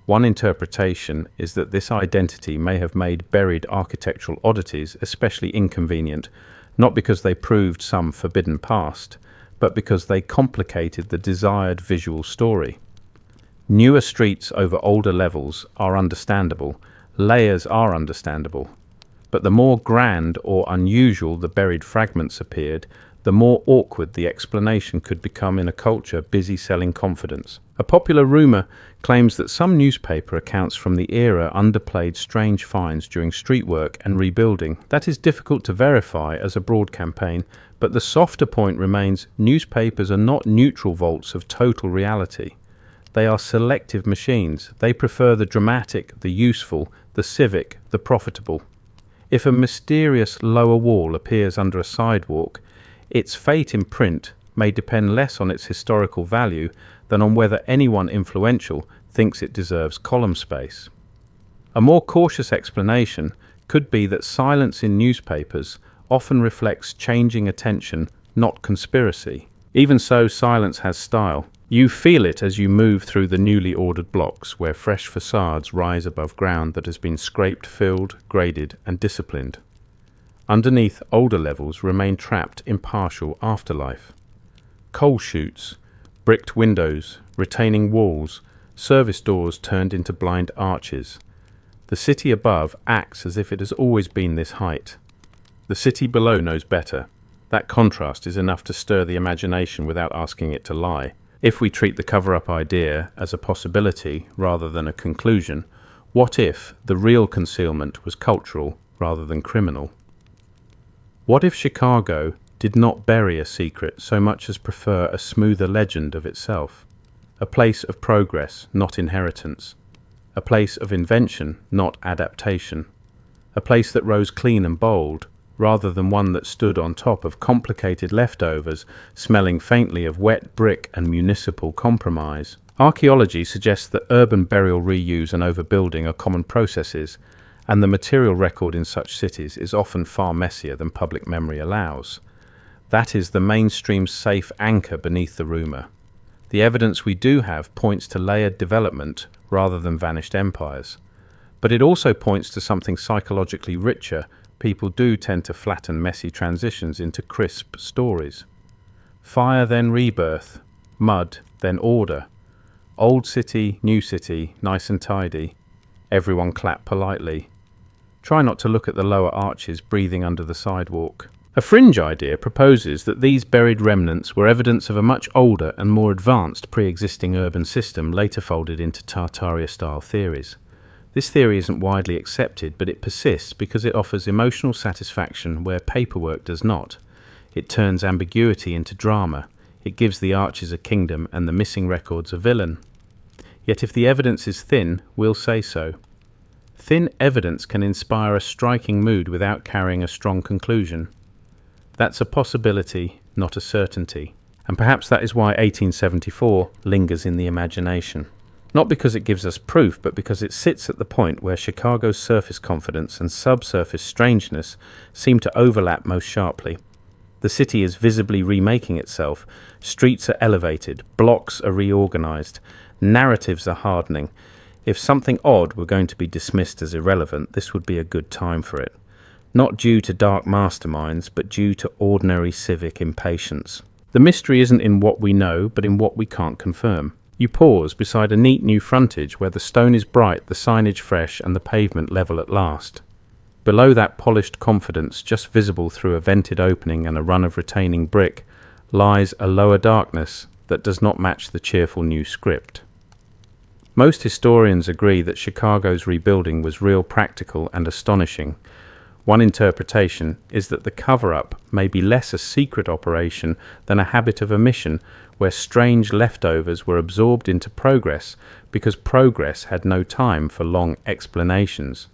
One interpretation is that this identity may have made buried architectural oddities especially inconvenient, not because they proved some forbidden past, but because they complicated the desired visual story. Newer streets over older levels are understandable, layers are understandable, but the more grand or unusual the buried fragments appeared, the more awkward the explanation could become in a culture busy selling confidence. A popular rumour claims that some newspaper accounts from the era underplayed strange finds during street work and rebuilding. That is difficult to verify as a broad campaign, but the softer point remains newspapers are not neutral vaults of total reality. They are selective machines. They prefer the dramatic, the useful, the civic, the profitable. If a mysterious lower wall appears under a sidewalk, its fate in print may depend less on its historical value than on whether anyone influential thinks it deserves column space. A more cautious explanation could be that silence in newspapers often reflects changing attention, not conspiracy. Even so, silence has style. You feel it as you move through the newly ordered blocks where fresh facades rise above ground that has been scraped, filled, graded, and disciplined. Underneath, older levels remain trapped in partial afterlife. Coal chutes, bricked windows, retaining walls, service doors turned into blind arches. The city above acts as if it has always been this height. The city below knows better. That contrast is enough to stir the imagination without asking it to lie. If we treat the cover-up idea as a possibility rather than a conclusion, what if the real concealment was cultural rather than criminal? What if Chicago did not bury a secret so much as prefer a smoother legend of itself? A place of progress, not inheritance. A place of invention, not adaptation. A place that rose clean and bold, rather than one that stood on top of complicated leftovers, smelling faintly of wet brick and municipal compromise. Archaeology suggests that urban burial, reuse and overbuilding are common processes, and the material record in such cities is often far messier than public memory allows. That is the mainstream's safe anchor beneath the rumour. The evidence we do have points to layered development rather than vanished empires. But it also points to something psychologically richer. People do tend to flatten messy transitions into crisp stories. Fire, then rebirth. Mud, then order. Old city, new city, nice and tidy. Everyone clap politely. Try not to look at the lower arches breathing under the sidewalk. A fringe idea proposes that these buried remnants were evidence of a much older and more advanced pre-existing urban system later folded into Tartarian-style theories. This theory isn't widely accepted, but it persists because it offers emotional satisfaction where paperwork does not. It turns ambiguity into drama. It gives the arches a kingdom and the missing records a villain. Yet if the evidence is thin, we'll say so. Thin evidence can inspire a striking mood without carrying a strong conclusion. That's a possibility, not a certainty. And perhaps that is why 1874 lingers in the imagination. Not because it gives us proof, but because it sits at the point where Chicago's surface confidence and subsurface strangeness seem to overlap most sharply. The city is visibly remaking itself. Streets are elevated, blocks are reorganized, narratives are hardening. If something odd were going to be dismissed as irrelevant, this would be a good time for it. Not due to dark masterminds, but due to ordinary civic impatience. The mystery isn't in what we know, but in what we can't confirm. You pause beside a neat new frontage where the stone is bright, the signage fresh, and the pavement level at last. Below that polished confidence, just visible through a vented opening and a run of retaining brick, lies a lower darkness that does not match the cheerful new script. Most historians agree that Chicago's rebuilding was real, practical, and astonishing. One interpretation is that the cover-up may be less a secret operation than a habit of omission, where strange leftovers were absorbed into progress because progress had no time for long explanations.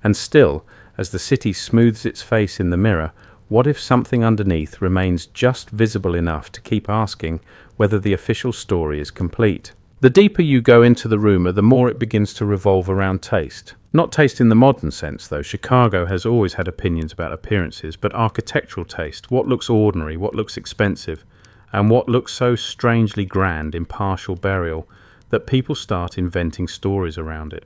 And still, as the city smooths its face in the mirror, what if something underneath remains just visible enough to keep asking whether the official story is complete? The deeper you go into the rumour, the more it begins to revolve around taste. Not taste in the modern sense, though. Chicago has always had opinions about appearances, but architectural taste, what looks ordinary, what looks expensive, and what looks so strangely grand in partial burial that people start inventing stories around it.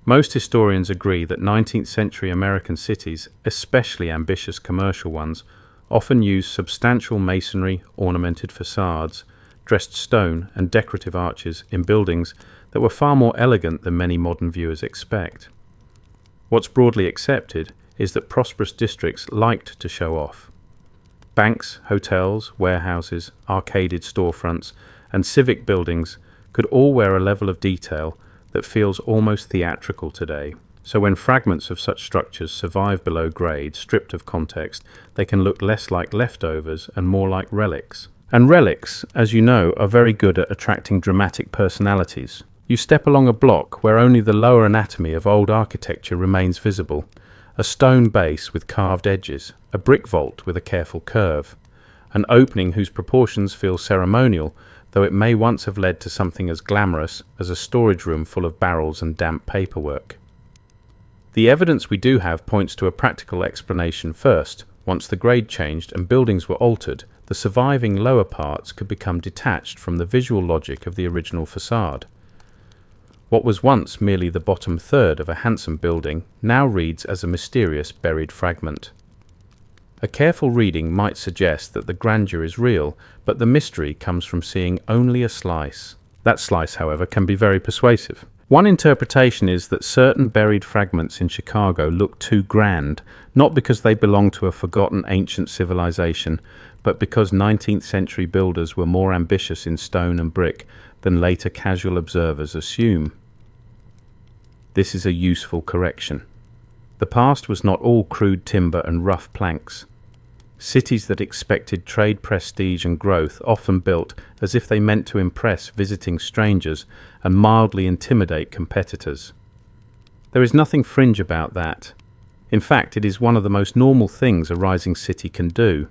Most historians agree that 19th century American cities, especially ambitious commercial ones, often use substantial masonry, ornamented facades, dressed stone and decorative arches in buildings that were far more elegant than many modern viewers expect. What's broadly accepted is that prosperous districts liked to show off. Banks, hotels, warehouses, arcaded storefronts, and civic buildings could all wear a level of detail that feels almost theatrical today. So when fragments of such structures survive below grade, stripped of context, they can look less like leftovers and more like relics. And relics, as you know, are very good at attracting dramatic personalities. You step along a block where only the lower anatomy of old architecture remains visible. A stone base with carved edges, a brick vault with a careful curve, an opening whose proportions feel ceremonial, though it may once have led to something as glamorous as a storage room full of barrels and damp paperwork. The evidence we do have points to a practical explanation first. Once the grade changed and buildings were altered, the surviving lower parts could become detached from the visual logic of the original facade. What was once merely the bottom third of a handsome building now reads as a mysterious buried fragment. A careful reading might suggest that the grandeur is real, but the mystery comes from seeing only a slice. That slice, however, can be very persuasive. One interpretation is that certain buried fragments in Chicago look too grand, not because they belong to a forgotten ancient civilization, but because 19th century builders were more ambitious in stone and brick than later casual observers assume. This is a useful correction. The past was not all crude timber and rough planks. Cities that expected trade prestige and growth often built as if they meant to impress visiting strangers and mildly intimidate competitors. There is nothing fringe about that. In fact, it is one of the most normal things a rising city can do.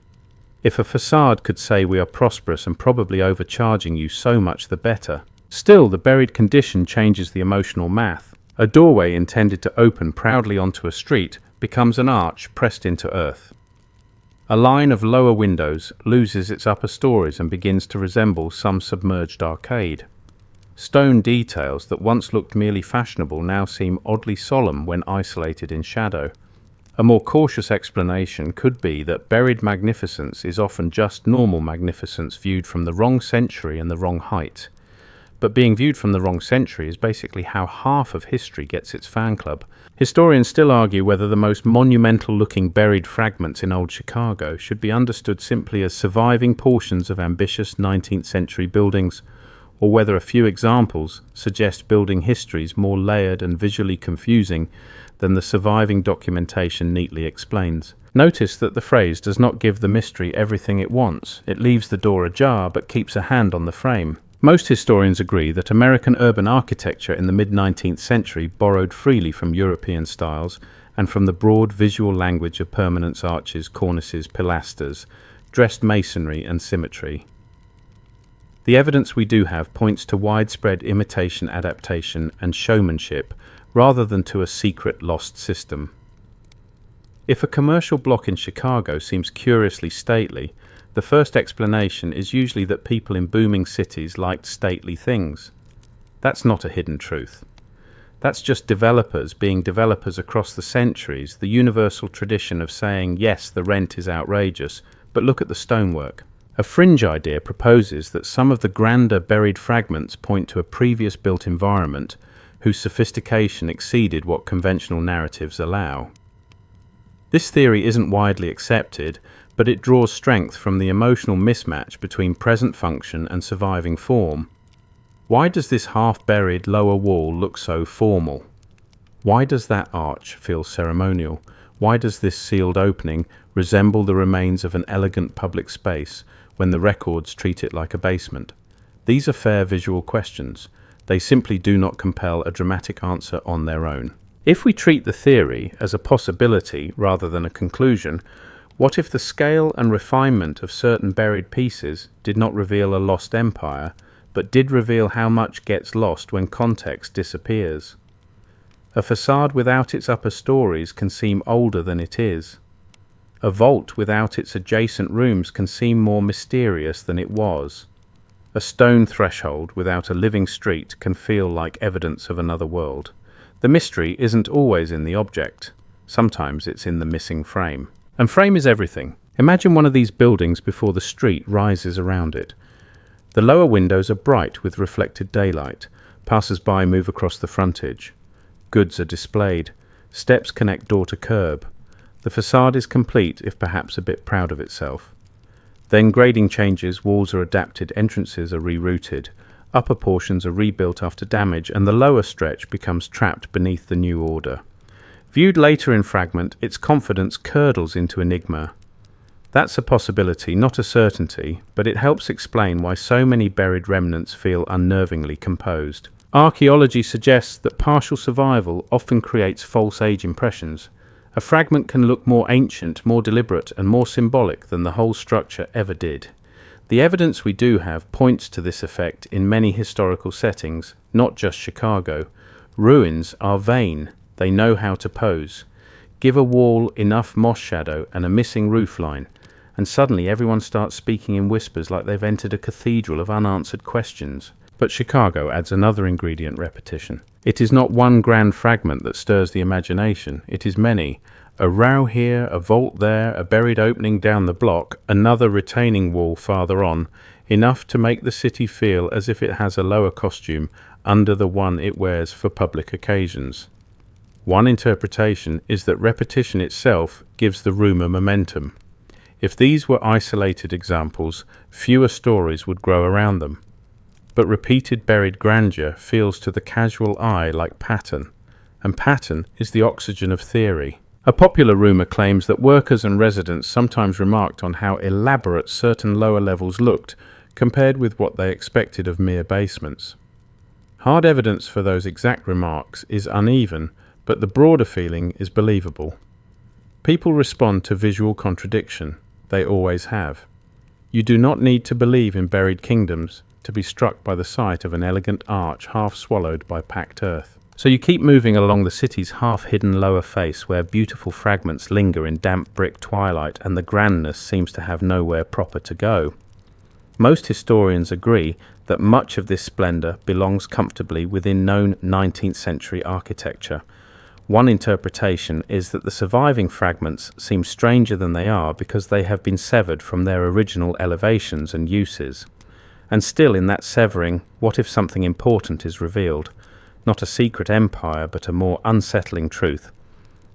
If a facade could say we are prosperous and probably overcharging you, so much the better. Still, the buried condition changes the emotional math. A doorway intended to open proudly onto a street becomes an arch pressed into earth. A line of lower windows loses its upper stories and begins to resemble some submerged arcade. Stone details that once looked merely fashionable now seem oddly solemn when isolated in shadow. A more cautious explanation could be that buried magnificence is often just normal magnificence viewed from the wrong century and the wrong height. But being viewed from the wrong century is basically how half of history gets its fan club. Historians still argue whether the most monumental-looking buried fragments in old Chicago should be understood simply as surviving portions of ambitious 19th century buildings, or whether a few examples suggest building histories more layered and visually confusing than the surviving documentation neatly explains. Notice that the phrase does not give the mystery everything it wants. It leaves the door ajar but keeps a hand on the frame. Most historians agree that American urban architecture in the mid-19th century borrowed freely from European styles and from the broad visual language of permanence arches, cornices, pilasters, dressed masonry and symmetry. The evidence we do have points to widespread imitation, adaptation and showmanship rather than to a secret lost system. If a commercial block in Chicago seems curiously stately, the first explanation is usually that people in booming cities liked stately things. That's not a hidden truth. That's just developers being developers across the centuries, the universal tradition of saying, yes, the rent is outrageous, but look at the stonework. A fringe idea proposes that some of the grander buried fragments point to a previous built environment whose sophistication exceeded what conventional narratives allow. This theory isn't widely accepted, but it draws strength from the emotional mismatch between present function and surviving form. Why does this half-buried lower wall look so formal? Why does that arch feel ceremonial? Why does this sealed opening resemble the remains of an elegant public space when the records treat it like a basement? These are fair visual questions. They simply do not compel a dramatic answer on their own. If we treat the theory as a possibility rather than a conclusion, what if the scale and refinement of certain buried pieces did not reveal a lost empire, but did reveal how much gets lost when context disappears? A facade without its upper stories can seem older than it is. A vault without its adjacent rooms can seem more mysterious than it was. A stone threshold without a living street can feel like evidence of another world. The mystery isn't always in the object. Sometimes it's in the missing frame. And frame is everything. Imagine one of these buildings before the street rises around it. The lower windows are bright with reflected daylight. Passers-by move across the frontage. Goods are displayed. Steps connect door to curb. The facade is complete, if perhaps a bit proud of itself. Then grading changes, walls are adapted, entrances are rerouted. Upper portions are rebuilt after damage, and the lower stretch becomes trapped beneath the new order. Viewed later in fragment, its confidence curdles into enigma. That's a possibility, not a certainty, but it helps explain why so many buried remnants feel unnervingly composed. Archaeology suggests that partial survival often creates false age impressions. A fragment can look more ancient, more deliberate, and more symbolic than the whole structure ever did. The evidence we do have points to this effect in many historical settings, not just Chicago. Ruins are vain. They know how to pose. Give a wall enough moss shadow and a missing roof line, and suddenly everyone starts speaking in whispers like they've entered a cathedral of unanswered questions. But Chicago adds another ingredient: repetition. It is not one grand fragment that stirs the imagination, it is many. A row here, a vault there, a buried opening down the block, another retaining wall farther on, enough to make the city feel as if it has a lower costume under the one it wears for public occasions. One interpretation is that repetition itself gives the rumour momentum. If these were isolated examples, fewer stories would grow around them. But repeated buried grandeur feels to the casual eye like pattern, and pattern is the oxygen of theory. A popular rumour claims that workers and residents sometimes remarked on how elaborate certain lower levels looked compared with what they expected of mere basements. Hard evidence for those exact remarks is uneven, but the broader feeling is believable. People respond to visual contradiction. They always have. You do not need to believe in buried kingdoms to be struck by the sight of an elegant arch half swallowed by packed earth. So you keep moving along the city's half-hidden lower face where beautiful fragments linger in damp brick twilight and the grandness seems to have nowhere proper to go. Most historians agree that much of this splendour belongs comfortably within known 19th century architecture. One interpretation is that the surviving fragments seem stranger than they are because they have been severed from their original elevations and uses. And still in that severing, what if something important is revealed? Not a secret empire, but a more unsettling truth.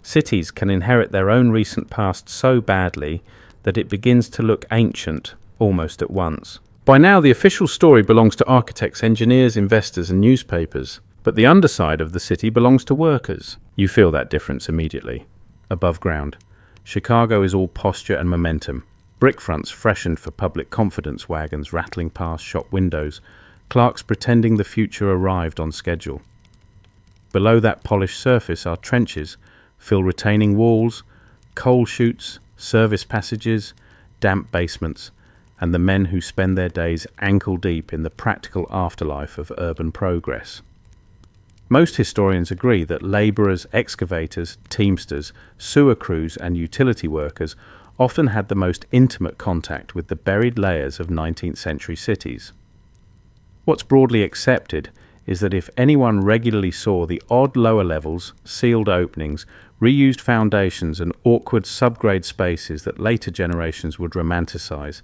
Cities can inherit their own recent past so badly that it begins to look ancient almost at once. By now, the official story belongs to architects, engineers, investors, and newspapers, but the underside of the city belongs to workers. You feel that difference immediately. Above ground, Chicago is all posture and momentum. Brick fronts freshened for public confidence wagons rattling past shop windows, clerks pretending the future arrived on schedule. Below that polished surface are trenches, fill retaining walls, coal chutes, service passages, damp basements, and the men who spend their days ankle-deep in the practical afterlife of urban progress. Most historians agree that labourers, excavators, teamsters, sewer crews and utility workers often had the most intimate contact with the buried layers of 19th century cities. What's broadly accepted is that if anyone regularly saw the odd lower levels, sealed openings, reused foundations and awkward subgrade spaces that later generations would romanticize,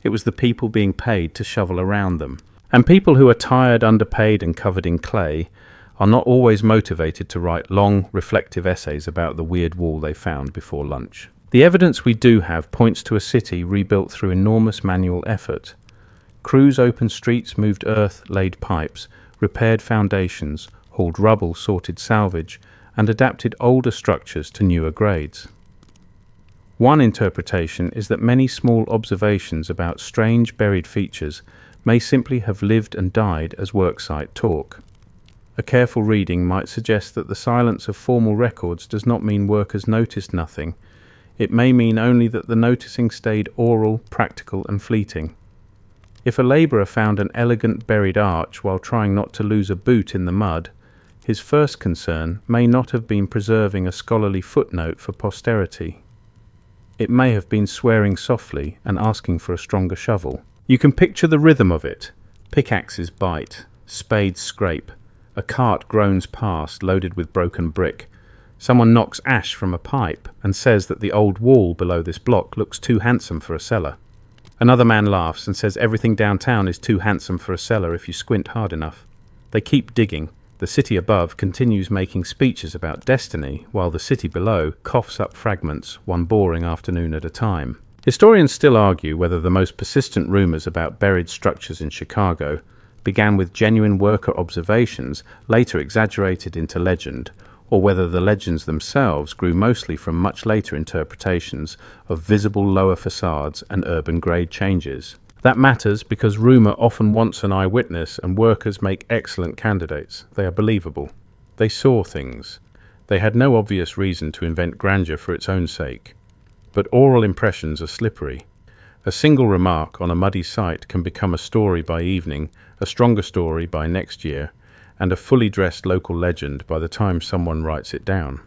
it was the people being paid to shovel around them. And people who are tired, underpaid and covered in clay are not always motivated to write long, reflective essays about the weird wall they found before lunch. The evidence we do have points to a city rebuilt through enormous manual effort. Crews opened streets, moved earth, laid pipes, repaired foundations, hauled rubble, sorted salvage, and adapted older structures to newer grades. One interpretation is that many small observations about strange buried features may simply have lived and died as worksite talk. A careful reading might suggest that the silence of formal records does not mean workers noticed nothing. It may mean only that the noticing stayed oral, practical, and fleeting. If a labourer found an elegant buried arch while trying not to lose a boot in the mud, his first concern may not have been preserving a scholarly footnote for posterity. It may have been swearing softly and asking for a stronger shovel. You can picture the rhythm of it. Pickaxes bite, spades scrape, a cart groans past loaded with broken brick. Someone knocks ash from a pipe and says that the old wall below this block looks too handsome for a cellar. Another man laughs and says everything downtown is too handsome for a cellar if you squint hard enough. They keep digging. The city above continues making speeches about destiny, while the city below coughs up fragments one boring afternoon at a time. Historians still argue whether the most persistent rumours about buried structures in Chicago began with genuine worker observations, later exaggerated into legend, or whether the legends themselves grew mostly from much later interpretations of visible lower facades and urban grade changes. That matters because rumour often wants an eyewitness, and workers make excellent candidates. They are believable. They saw things. They had no obvious reason to invent grandeur for its own sake. But oral impressions are slippery. A single remark on a muddy site can become a story by evening, a stronger story by next year, and a fully dressed local legend by the time someone writes it down.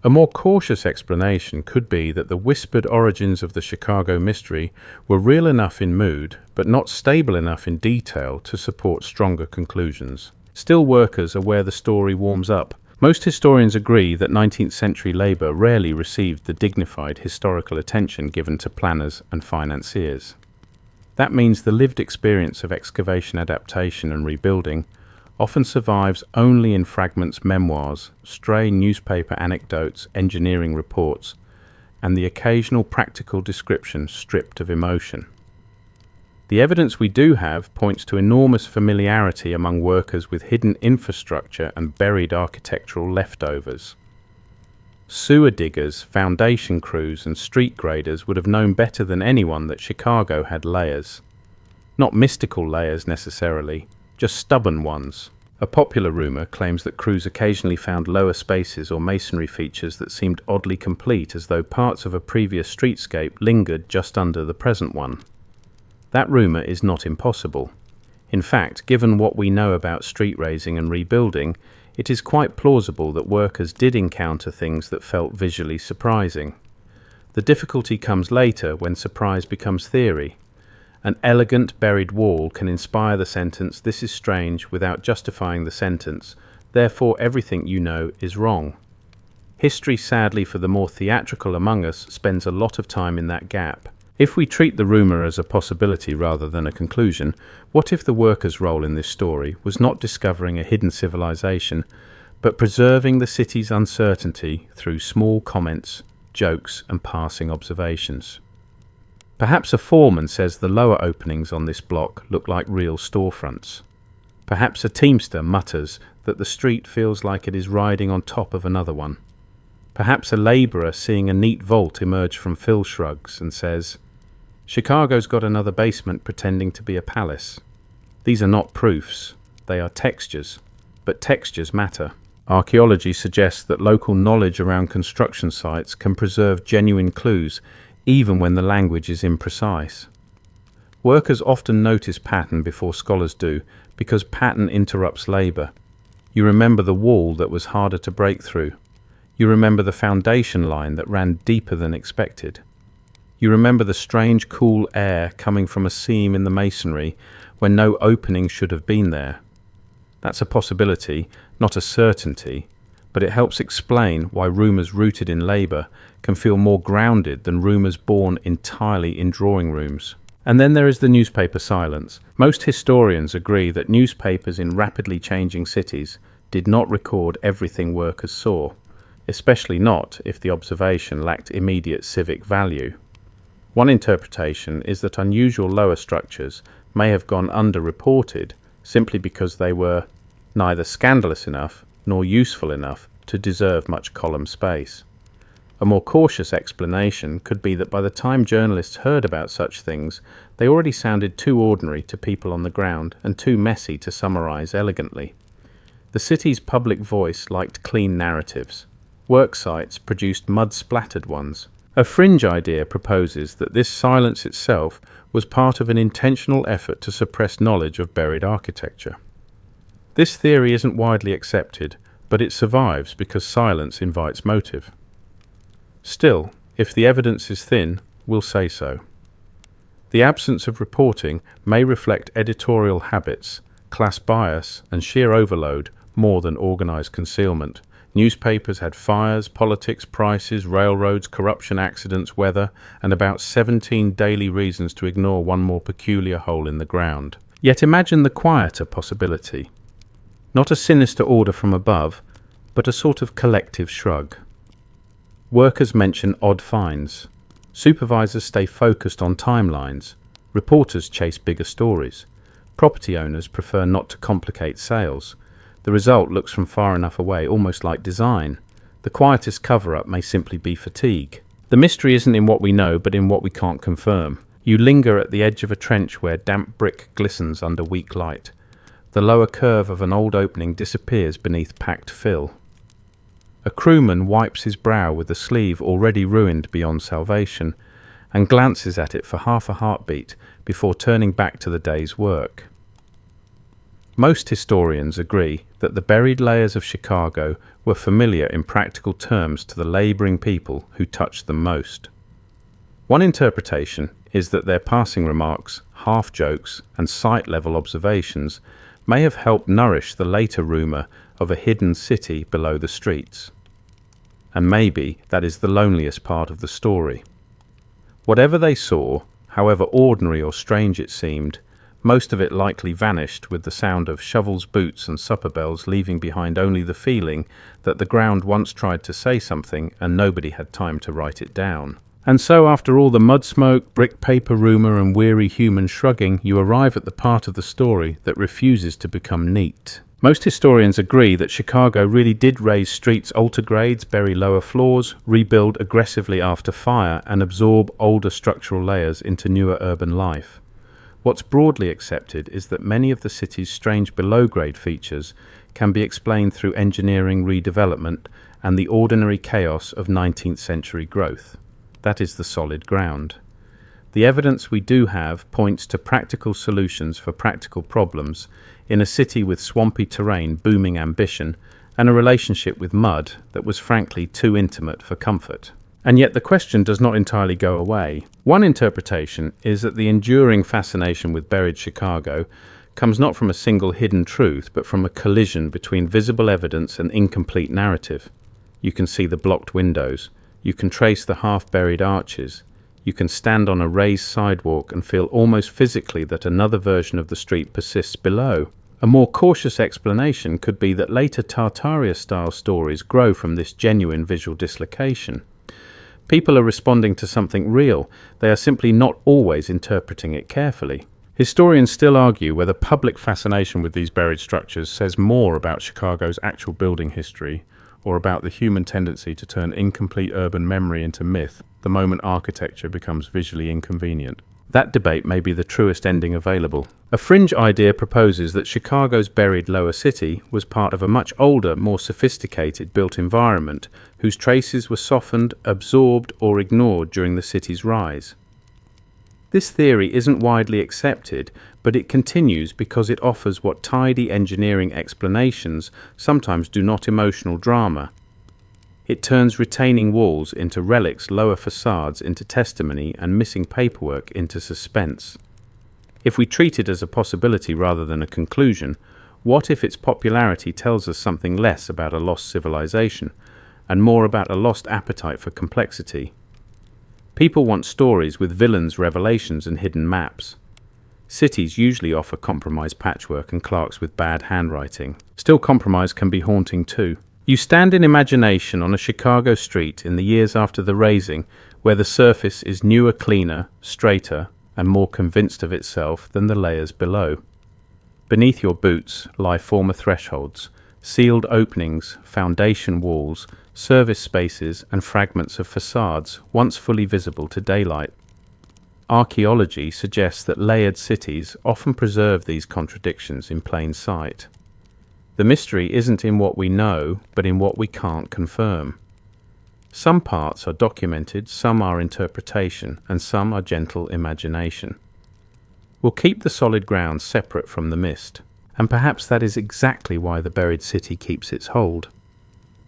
A more cautious explanation could be that the whispered origins of the Chicago mystery were real enough in mood, but not stable enough in detail to support stronger conclusions. Still, workers are where the story warms up. Most historians agree that 19th century labour rarely received the dignified historical attention given to planners and financiers. That means the lived experience of excavation adaptation and rebuilding often survives only in fragments, memoirs, stray newspaper anecdotes, engineering reports, and the occasional practical description stripped of emotion. The evidence we do have points to enormous familiarity among workers with hidden infrastructure and buried architectural leftovers. Sewer diggers, foundation crews, and street graders would have known better than anyone that Chicago had layers. Not mystical layers necessarily, just stubborn ones. A popular rumour claims that crews occasionally found lower spaces or masonry features that seemed oddly complete, as though parts of a previous streetscape lingered just under the present one. That rumour is not impossible. In fact, given what we know about street raising and rebuilding, it is quite plausible that workers did encounter things that felt visually surprising. The difficulty comes later, when surprise becomes theory. An elegant buried wall can inspire the sentence, "This is strange," without justifying the sentence, "Therefore everything you know is wrong." History, sadly for the more theatrical among us, spends a lot of time in that gap. If we treat the rumour as a possibility rather than a conclusion, what if the workers' role in this story was not discovering a hidden civilization, but preserving the city's uncertainty through small comments, jokes, and passing observations? Perhaps a foreman says the lower openings on this block look like real storefronts. Perhaps a teamster mutters that the street feels like it is riding on top of another one. Perhaps a labourer, seeing a neat vault emerge from fill shrugs, and says, "Chicago's got another basement pretending to be a palace." These are not proofs, they are textures, but textures matter. Archaeology suggests that local knowledge around construction sites can preserve genuine clues, even when the language is imprecise. Workers often notice pattern before scholars do, because pattern interrupts labour. You remember the wall that was harder to break through. You remember the foundation line that ran deeper than expected. You remember the strange cool air coming from a seam in the masonry when no opening should have been there. That's a possibility, not a certainty, but it helps explain why rumours rooted in labour can feel more grounded than rumours born entirely in drawing rooms. And then there is the newspaper silence. Most historians agree that newspapers in rapidly changing cities did not record everything workers saw, especially not if the observation lacked immediate civic value. One interpretation is that unusual lower structures may have gone underreported simply because they were neither scandalous enough nor useful enough to deserve much column space. A more cautious explanation could be that by the time journalists heard about such things, they already sounded too ordinary to people on the ground and too messy to summarize elegantly. The city's public voice liked clean narratives. Work sites produced mud-splattered ones. A fringe idea proposes that this silence itself was part of an intentional effort to suppress knowledge of buried architecture. This theory isn't widely accepted, but it survives because silence invites motive. Still, if the evidence is thin, we'll say so. The absence of reporting may reflect editorial habits, class bias, and sheer overload more than organized concealment. Newspapers had fires, politics, prices, railroads, corruption, accidents, weather, and about 17 daily reasons to ignore one more peculiar hole in the ground. Yet imagine the quieter possibility. Not a sinister order from above, but a sort of collective shrug. Workers mention odd finds. Supervisors stay focused on timelines. Reporters chase bigger stories. Property owners prefer not to complicate sales. The result looks from far enough away, almost like design. The quietest cover-up may simply be fatigue. The mystery isn't in what we know, but in what we can't confirm. You linger at the edge of a trench where damp brick glistens under weak light. The lower curve of an old opening disappears beneath packed fill. A crewman wipes his brow with a sleeve already ruined beyond salvation and glances at it for half a heartbeat before turning back to the day's work. Most historians agree that the buried layers of Chicago were familiar in practical terms to the labouring people who touched them most. One interpretation is that their passing remarks, half-jokes and sight-level observations may have helped nourish the later rumour of a hidden city below the streets. And maybe that is the loneliest part of the story. Whatever they saw, however ordinary or strange it seemed, most of it likely vanished with the sound of shovels, boots and supper bells, leaving behind only the feeling that the ground once tried to say something and nobody had time to write it down. And so after all the mud smoke, brick paper rumour and weary human shrugging, you arrive at the part of the story that refuses to become neat. Most historians agree that Chicago really did raise streets, alter grades, bury lower floors, rebuild aggressively after fire, and absorb older structural layers into newer urban life. What's broadly accepted is that many of the city's strange below-grade features can be explained through engineering redevelopment and the ordinary chaos of 19th-century growth. That is the solid ground. The evidence we do have points to practical solutions for practical problems in a city with swampy terrain, booming ambition, and a relationship with mud that was frankly too intimate for comfort. And yet the question does not entirely go away. One interpretation is that the enduring fascination with buried Chicago comes not from a single hidden truth, but from a collision between visible evidence and incomplete narrative. You can see the blocked windows. You can trace the half-buried arches. You can stand on a raised sidewalk and feel almost physically that another version of the street persists below. A more cautious explanation could be that later Tartarian-style stories grow from this genuine visual dislocation. People are responding to something real. They are simply not always interpreting it carefully. Historians still argue whether public fascination with these buried structures says more about Chicago's actual building history or about the human tendency to turn incomplete urban memory into myth the moment architecture becomes visually inconvenient. That debate may be the truest ending available. A fringe idea proposes that Chicago's buried lower city was part of a much older, more sophisticated built environment whose traces were softened, absorbed, or ignored during the city's rise. This theory isn't widely accepted, but it continues because it offers what tidy engineering explanations sometimes do not: emotional drama. It turns retaining walls into relics, lower facades into testimony, and missing paperwork into suspense. If we treat it as a possibility rather than a conclusion, what if its popularity tells us something less about a lost civilization and more about a lost appetite for complexity? People want stories with villains, revelations, and hidden maps. Cities usually offer compromised patchwork and clerks with bad handwriting. Still, compromise can be haunting too. You stand in imagination on a Chicago street in the years after the razing, where the surface is newer, cleaner, straighter, and more convinced of itself than the layers below. Beneath your boots lie former thresholds, sealed openings, foundation walls, service spaces, and fragments of facades once fully visible to daylight. Archaeology suggests that layered cities often preserve these contradictions in plain sight. The mystery isn't in what we know, but in what we can't confirm. Some parts are documented, some are interpretation, and some are gentle imagination. We'll keep the solid ground separate from the mist, and perhaps that is exactly why the buried city keeps its hold.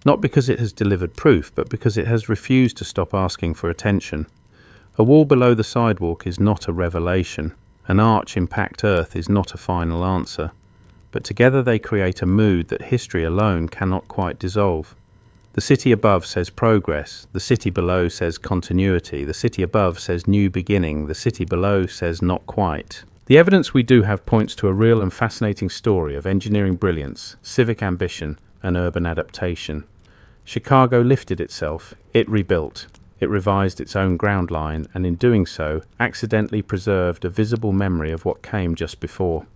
Not because it has delivered proof, but because it has refused to stop asking for attention. A wall below the sidewalk is not a revelation. An arch in packed earth is not a final answer. But together they create a mood that history alone cannot quite dissolve. The city above says progress, the city below says continuity, the city above says new beginning, the city below says not quite. The evidence we do have points to a real and fascinating story of engineering brilliance, civic ambition, and urban adaptation. Chicago lifted itself, it rebuilt, it revised its own ground line, and in doing so, accidentally preserved a visible memory of what came just before.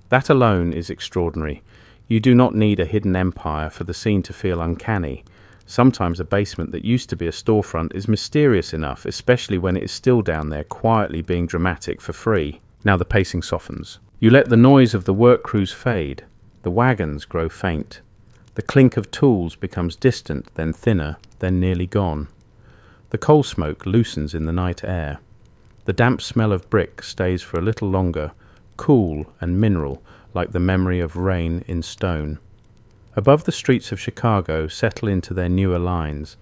That alone is extraordinary. You do not need a hidden empire for the scene to feel uncanny. Sometimes a basement that used to be a storefront is mysterious enough, especially when it is still down there quietly being dramatic for free. Now the pacing softens. You let the noise of the work crews fade. The wagons grow faint. The clink of tools becomes distant, then thinner, then nearly gone. The coal smoke loosens in the night air. The damp smell of brick stays for a little longer, cool and mineral, like the memory of rain in stone. Above the streets of Chicago settle into their newer lines.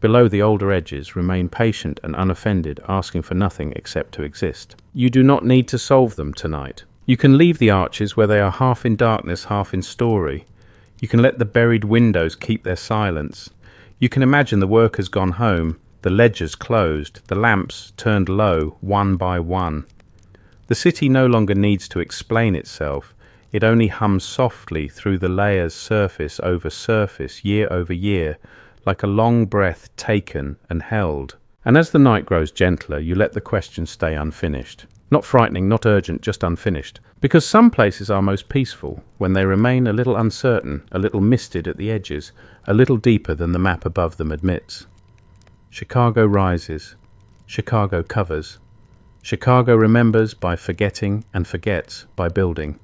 Below the older edges remain patient and unoffended, asking for nothing except to exist. You do not need to solve them tonight. You can leave the arches where they are half in darkness, half in story. You can let the buried windows keep their silence. You can imagine the workers gone home, the ledgers closed, the lamps turned low, one by one. The city no longer needs to explain itself. It only hums softly through the layers, surface over surface, year over year, like a long breath taken and held. And as the night grows gentler, you let the question stay unfinished. Not frightening, not urgent, just unfinished. Because some places are most peaceful when they remain a little uncertain, a little misted at the edges, a little deeper than the map above them admits. Chicago rises. Chicago covers. Chicago remembers by forgetting and forgets by building.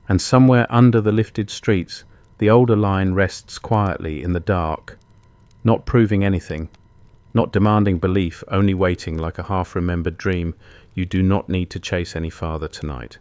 And somewhere under the lifted streets, the older line rests quietly in the dark, not proving anything, not demanding belief, only waiting like a half-remembered dream. You do not need to chase any farther tonight.